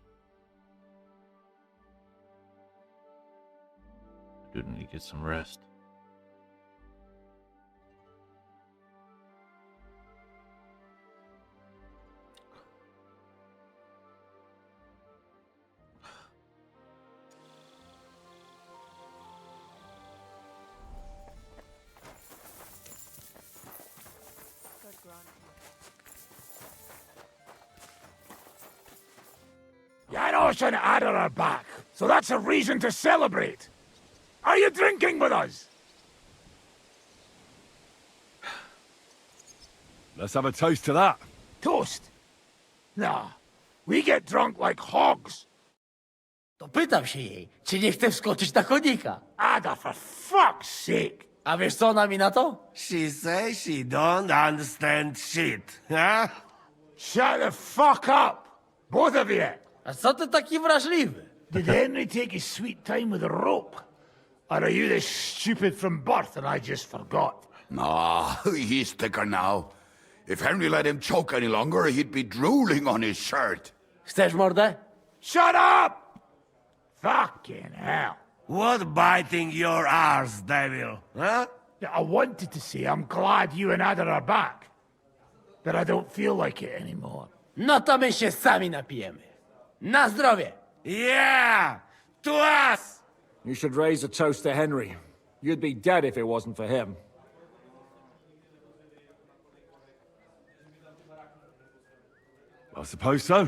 I do need to get some rest. Janos and Ada are back, so that's a reason to celebrate. Are you drinking with us? Let's have a toast to that. Toast? Nah, we get drunk like hogs. To pytam się jej, czy nie chce wskoczyć na konika. Ada, for fuck's sake. A wiesz co ona mi na to? She says she don't understand shit, huh? Shut the fuck up, both of you. A co ty taki wrażliwy? Did Henry take his sweet time with a rope? Or are you this stupid from birth and I just forgot? Nah, he's thicker now. If Henry let him choke any longer, he'd be drooling on his shirt. Chcesz mordę? Shut up! Fucking hell. What biting your arse, devil, huh? I wanted to say I'm glad you and Ada are back. But I don't feel like it anymore. No to my się sami napijemy. Na zdrowie! Yeah! To us! You should raise a toast to Henry. You'd be dead if it wasn't for him. I suppose so.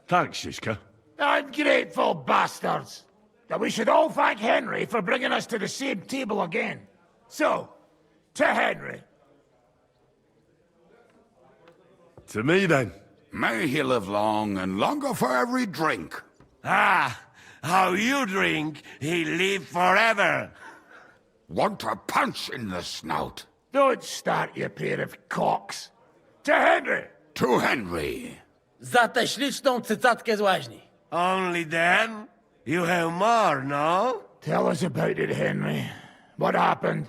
Thanks, Shishka. Ungrateful bastards! That we should all thank Henry for bringing us to the same table again. So, to Henry. To me, then. May he live long and longer for every drink. Ah, how you drink, he live forever. Want a punch in the snout? Don't start, you pair of cocks. To Henry! To Henry. Za tę śliczną cycatkę z łaźni. Only then? You have more, no? Tell us about it, Henry. What happened?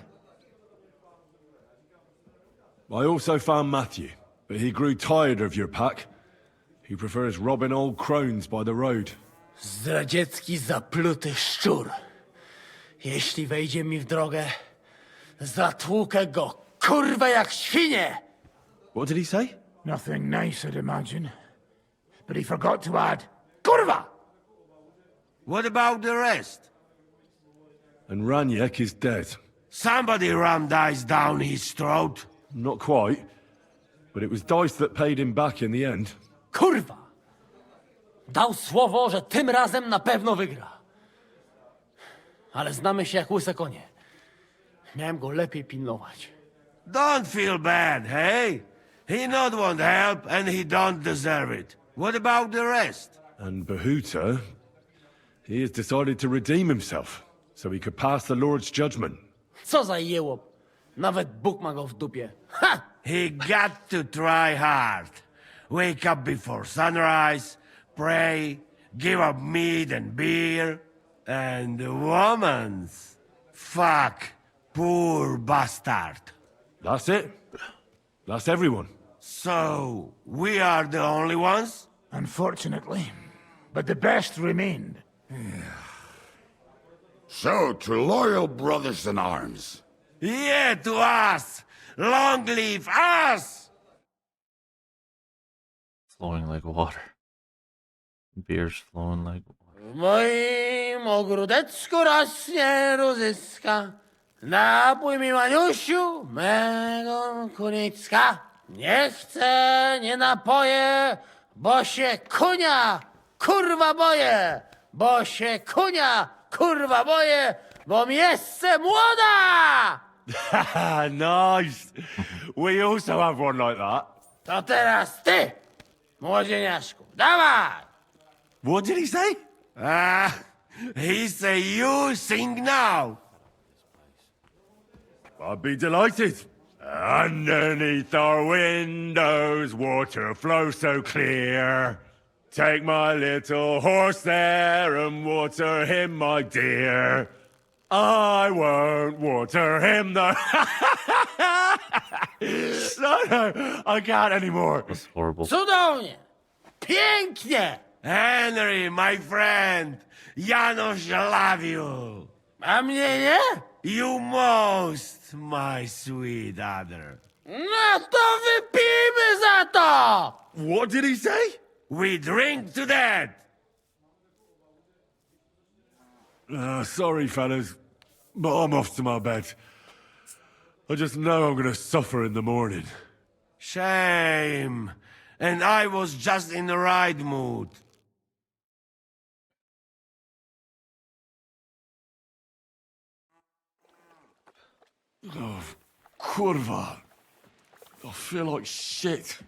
I also found Matthew, but he grew tired of your pack. He prefers robbing old crones by the road. Zdradziecki, zapluty szczur. Jeśli wejdzie mi w drogę, zatłukę go, kurwa, jak świnie! What did he say? Nothing nice, I'd imagine. But he forgot to add, kurwa! What about the rest? And Raniek is dead. Somebody rammed dice down his throat. Not quite. But it was dice that paid him back in the end. Kurwa! Dał słowo, że tym razem na pewno wygra. Ale znamy się jak łyse konie. Miałem go lepiej pilnować. Don't feel bad, hey? He not want help and he don't deserve it. What about the rest? And Bahuta, he has decided to redeem himself, so he could pass the Lord's judgment. Co za jełop. Nawet Bóg ma go w dupie. Ha! He got to try hard. Wake up before sunrise, pray, give up meat and beer, and womans. Fuck, poor bastard. That's it. That's everyone. So, we are the only ones? Unfortunately. But the best remained. So, to loyal brothers in arms. Yeah, to us! Long live us! Flowing like water. Beer's flowing like W moim ogródeczku rośnie różyska. Napój mi, Maniusiu, mego kunicka. Nie chcę, nie napoję, bo się kunia, kurwa boję. Bo się kunia, kurwa boję, bo miejsce młoda! Nice. We also have one like that. To teraz ty, młodzieniaszku, dawaj! What did he say? He say you sing now. I'd be delighted. Underneath our windows, water flows so clear. Take my little horse there and water him, my dear. I won't water him, though. No, I can't anymore. That's horrible. Cudownie! Pięknie! Henry, my friend, Janusz love you. A mnie nie? You most, my sweet other. No to wypijmy za to! What did he say? We drink to that. Sorry, fellas, but I'm off to my bed. I just know I'm gonna suffer in the morning. Shame. And I was just in the right mood. Oh, kurwa. I feel like shit.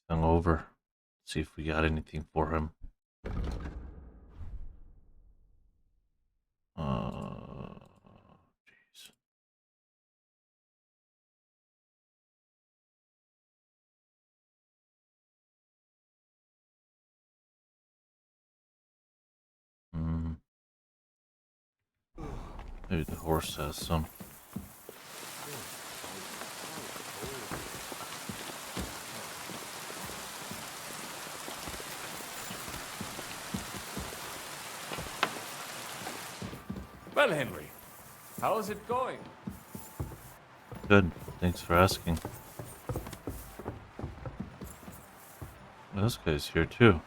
Hung over. See if we got anything for him. Jeez. Maybe the horse has some. Well, Henry, how is it going? Good. Thanks for asking. This guy's here too.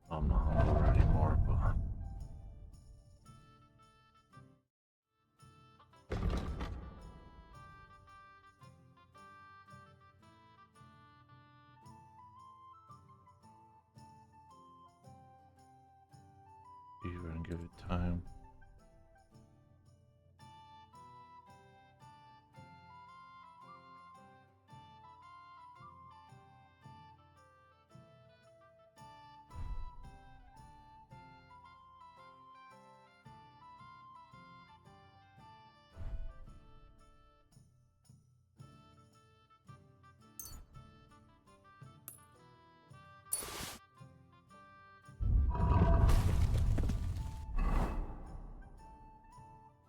I'm not hungover anymore, but beaver and give it time.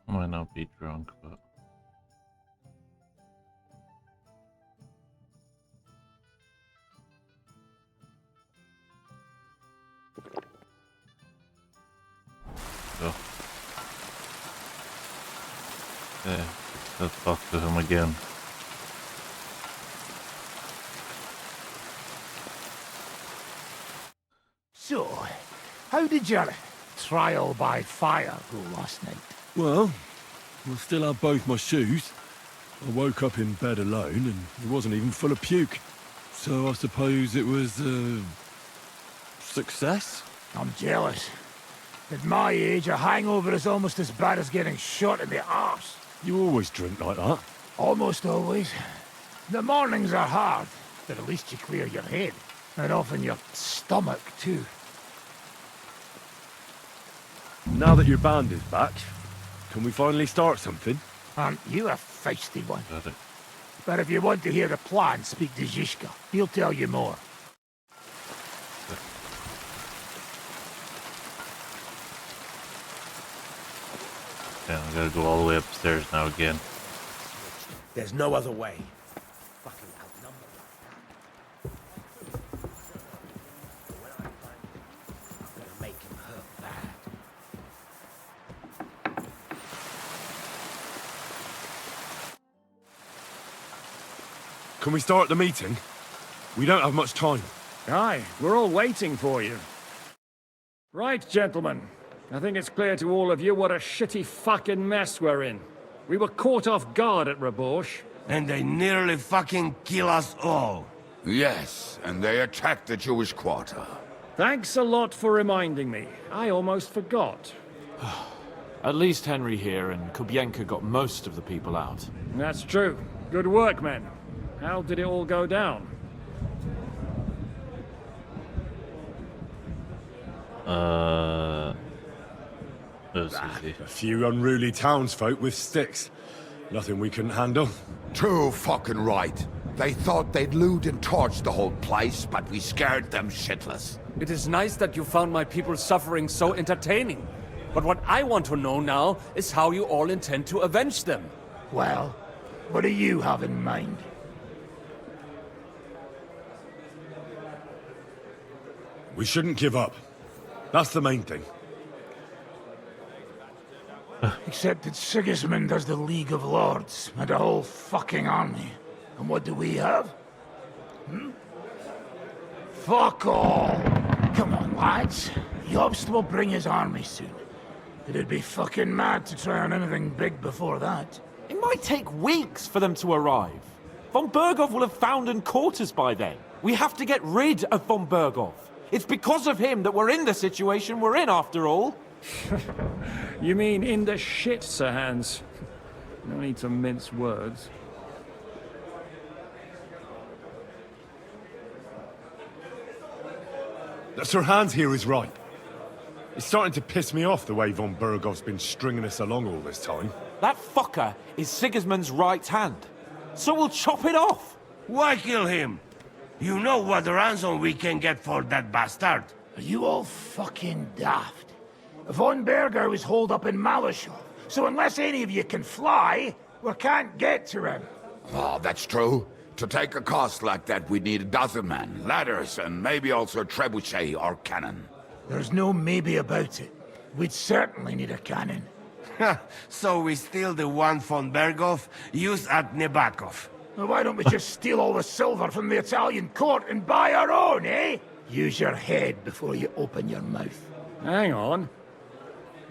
I might not be drunk, but go. Okay, let's talk to him again. So, how did your trial by fire go last night? Well, I still have both my shoes. I woke up in bed alone and it wasn't even full of puke. So I suppose it was a success? I'm jealous. At my age, a hangover is almost as bad as getting shot in the arse. You always drink like that? Almost always. The mornings are hard, but at least you clear your head. And often your stomach, too. Now that your band is back, can we finally start something? Aren't you a feisty one? Got it. But if you want to hear the plan, speak to Zizka. He'll tell you more. Yeah, I gotta go all the way upstairs now again. There's no other way. Fucking outnumbered. I'm gonna make him hurt bad. Can we start the meeting? We don't have much time. Aye, we're all waiting for you. Right, gentlemen. I think it's clear to all of you what a shitty fucking mess we're in. We were caught off guard at Rabosh. And they nearly fucking kill us all. Yes, and they attacked the Jewish quarter. Thanks a lot for reminding me. I almost forgot. At least Henry here and Kubienka got most of the people out. That's true. Good work, men. How did it all go down? A few unruly townsfolk with sticks. Nothing we couldn't handle. Too fucking right. They thought they'd loot and torch the whole place, but we scared them shitless. It is nice that you found my people's suffering so entertaining. But what I want to know now is how you all intend to avenge them. Well, what do you have in mind? We shouldn't give up. That's the main thing. Except that Sigismund has the League of Lords and a whole fucking army. And what do we have? Fuck all! Come on, lads. Jobst will bring his army soon. It'd be fucking mad to try on anything big before that. It might take weeks for them to arrive. Von Berghoff will have found and caught us by then. We have to get rid of Von Berghoff. It's because of him that we're in the situation we're in, after all. You mean in the shit, Sir Hans? No need to mince words. Sir Hans here is right. It's starting to piss me off the way Von Berghoff's been stringing us along all this time. That fucker is Sigismund's right hand. So we'll chop it off. Why kill him? You know what ransom we can get for that bastard. Are you all fucking daft? Von Berger was holed up in Malashov, so unless any of you can fly, we can't get to him. Oh, that's true. To take a cost like that, we'd need 12 men, ladders, and maybe also a trebuchet or cannon. There's no maybe about it. We'd certainly need a cannon. So we steal the one von Berghoff, use at Nebakov. Well, why don't we just steal all the silver from the Italian court and buy our own, eh? Use your head before you open your mouth. Hang on.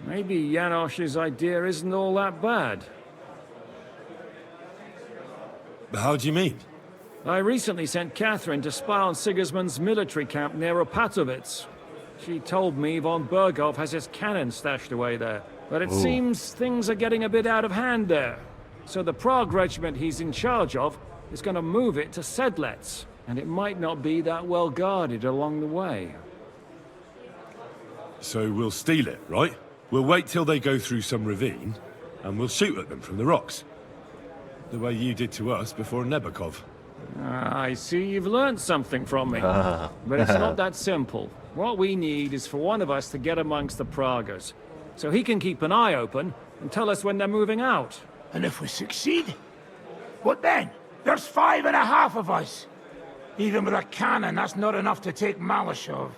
Maybe Janosch's idea isn't all that bad. How do you mean? I recently sent Catherine to spy on Sigismund's military camp near Opatovitz. She told me Von Berghoff has his cannon stashed away there. But it seems things are getting a bit out of hand there. So the Prague regiment he's in charge of is going to move it to Sedlec. And it might not be that well guarded along the way. So we'll steal it, right? We'll wait till they go through some ravine, and we'll shoot at them from the rocks. The way you did to us before Nebakov. I see you've learned something from me. But it's not that simple. What we need is for one of us to get amongst the Praguers, so he can keep an eye open and tell us when they're moving out. And if we succeed? What then? There's 5.5 of us. Even with a cannon, that's not enough to take Malashov.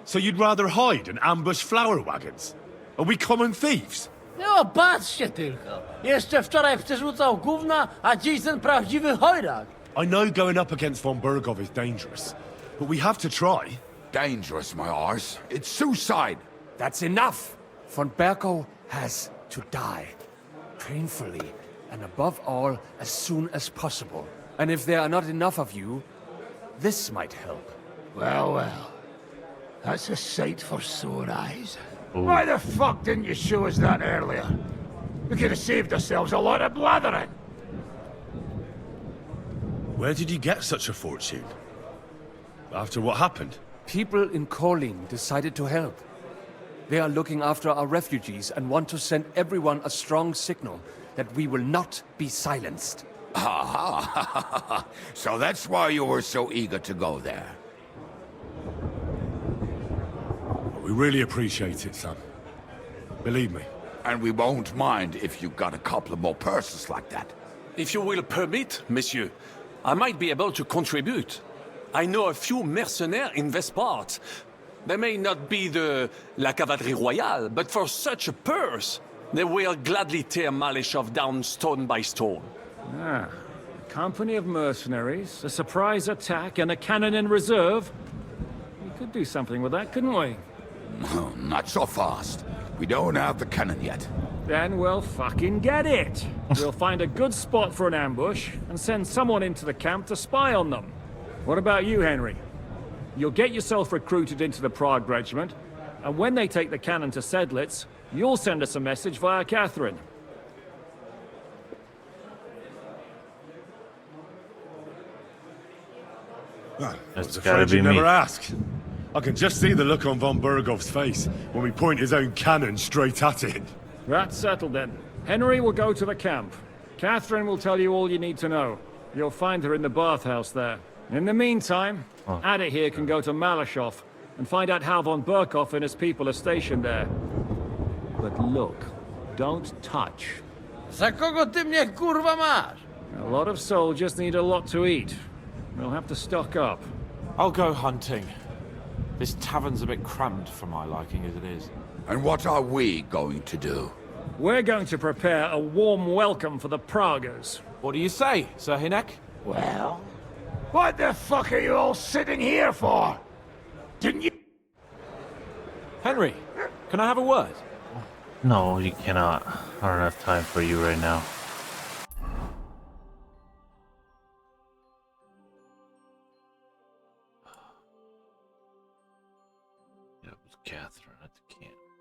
So you'd rather hide and ambush flower wagons? Are we common thieves? No, patrzcie tylko. Jeszcze wczoraj przerzucał gówna, a dziś ten prawdziwy chojrak. I know going up against Von Berghoff is dangerous, but we have to try. Dangerous, my arse. It's suicide. That's enough. Von Berghoff has to die. Painfully, and above all, as soon as possible. And if there are not enough of you, this might help. Well, well. That's a sight for sore eyes. Why the fuck didn't you show us that earlier? We could have saved ourselves a lot of blathering. Where did you get such a fortune? After what happened? People in Kolin decided to help. They are looking after our refugees and want to send everyone a strong signal that we will not be silenced. Ah, so that's why you were so eager to go there. We really appreciate it, Sam. Believe me, And we won't mind if you got a couple of more purses like that. If you will permit, monsieur, I might be able to contribute. I know a few mercenaires in this part. They may not be la cavalerie royale, but for such a purse, they will gladly tear Malishov down stone by stone. Ah, a company of mercenaries, a surprise attack, and a cannon in reserve. We could do something with that, couldn't we? No, not so fast. We don't have the cannon yet. Then we'll fucking get it. We'll find a good spot for an ambush and send someone into the camp to spy on them. What about you, Henry? You'll get yourself recruited into the Prague regiment, and when they take the cannon to Sedlitz, you'll send us a message via Catherine. I That's was gotta afraid be you'd me. never ask. I can just see the look on von Bergov's face when we point his own cannon straight at it. That's settled then. Henry will go to the camp. Catherine will tell you all you need to know. You'll find her in the bathhouse there. In the meantime, Ada here can go to Malishov and find out how von Berkov and his people are stationed there. But look, don't touch. Za kogo ty mnie kurwa masz? A lot of soldiers need a lot to eat. We'll have to stock up. I'll go hunting. This tavern's a bit cramped for my liking as it is. And what are we going to do? We're going to prepare a warm welcome for the Praguers. What do you say, Sir Hinek? Well, what the fuck are you all sitting here for? Didn't you... Henry, can I have a word? No, you cannot. I don't have time for you right now. Yeah, it was Catherine at the camp.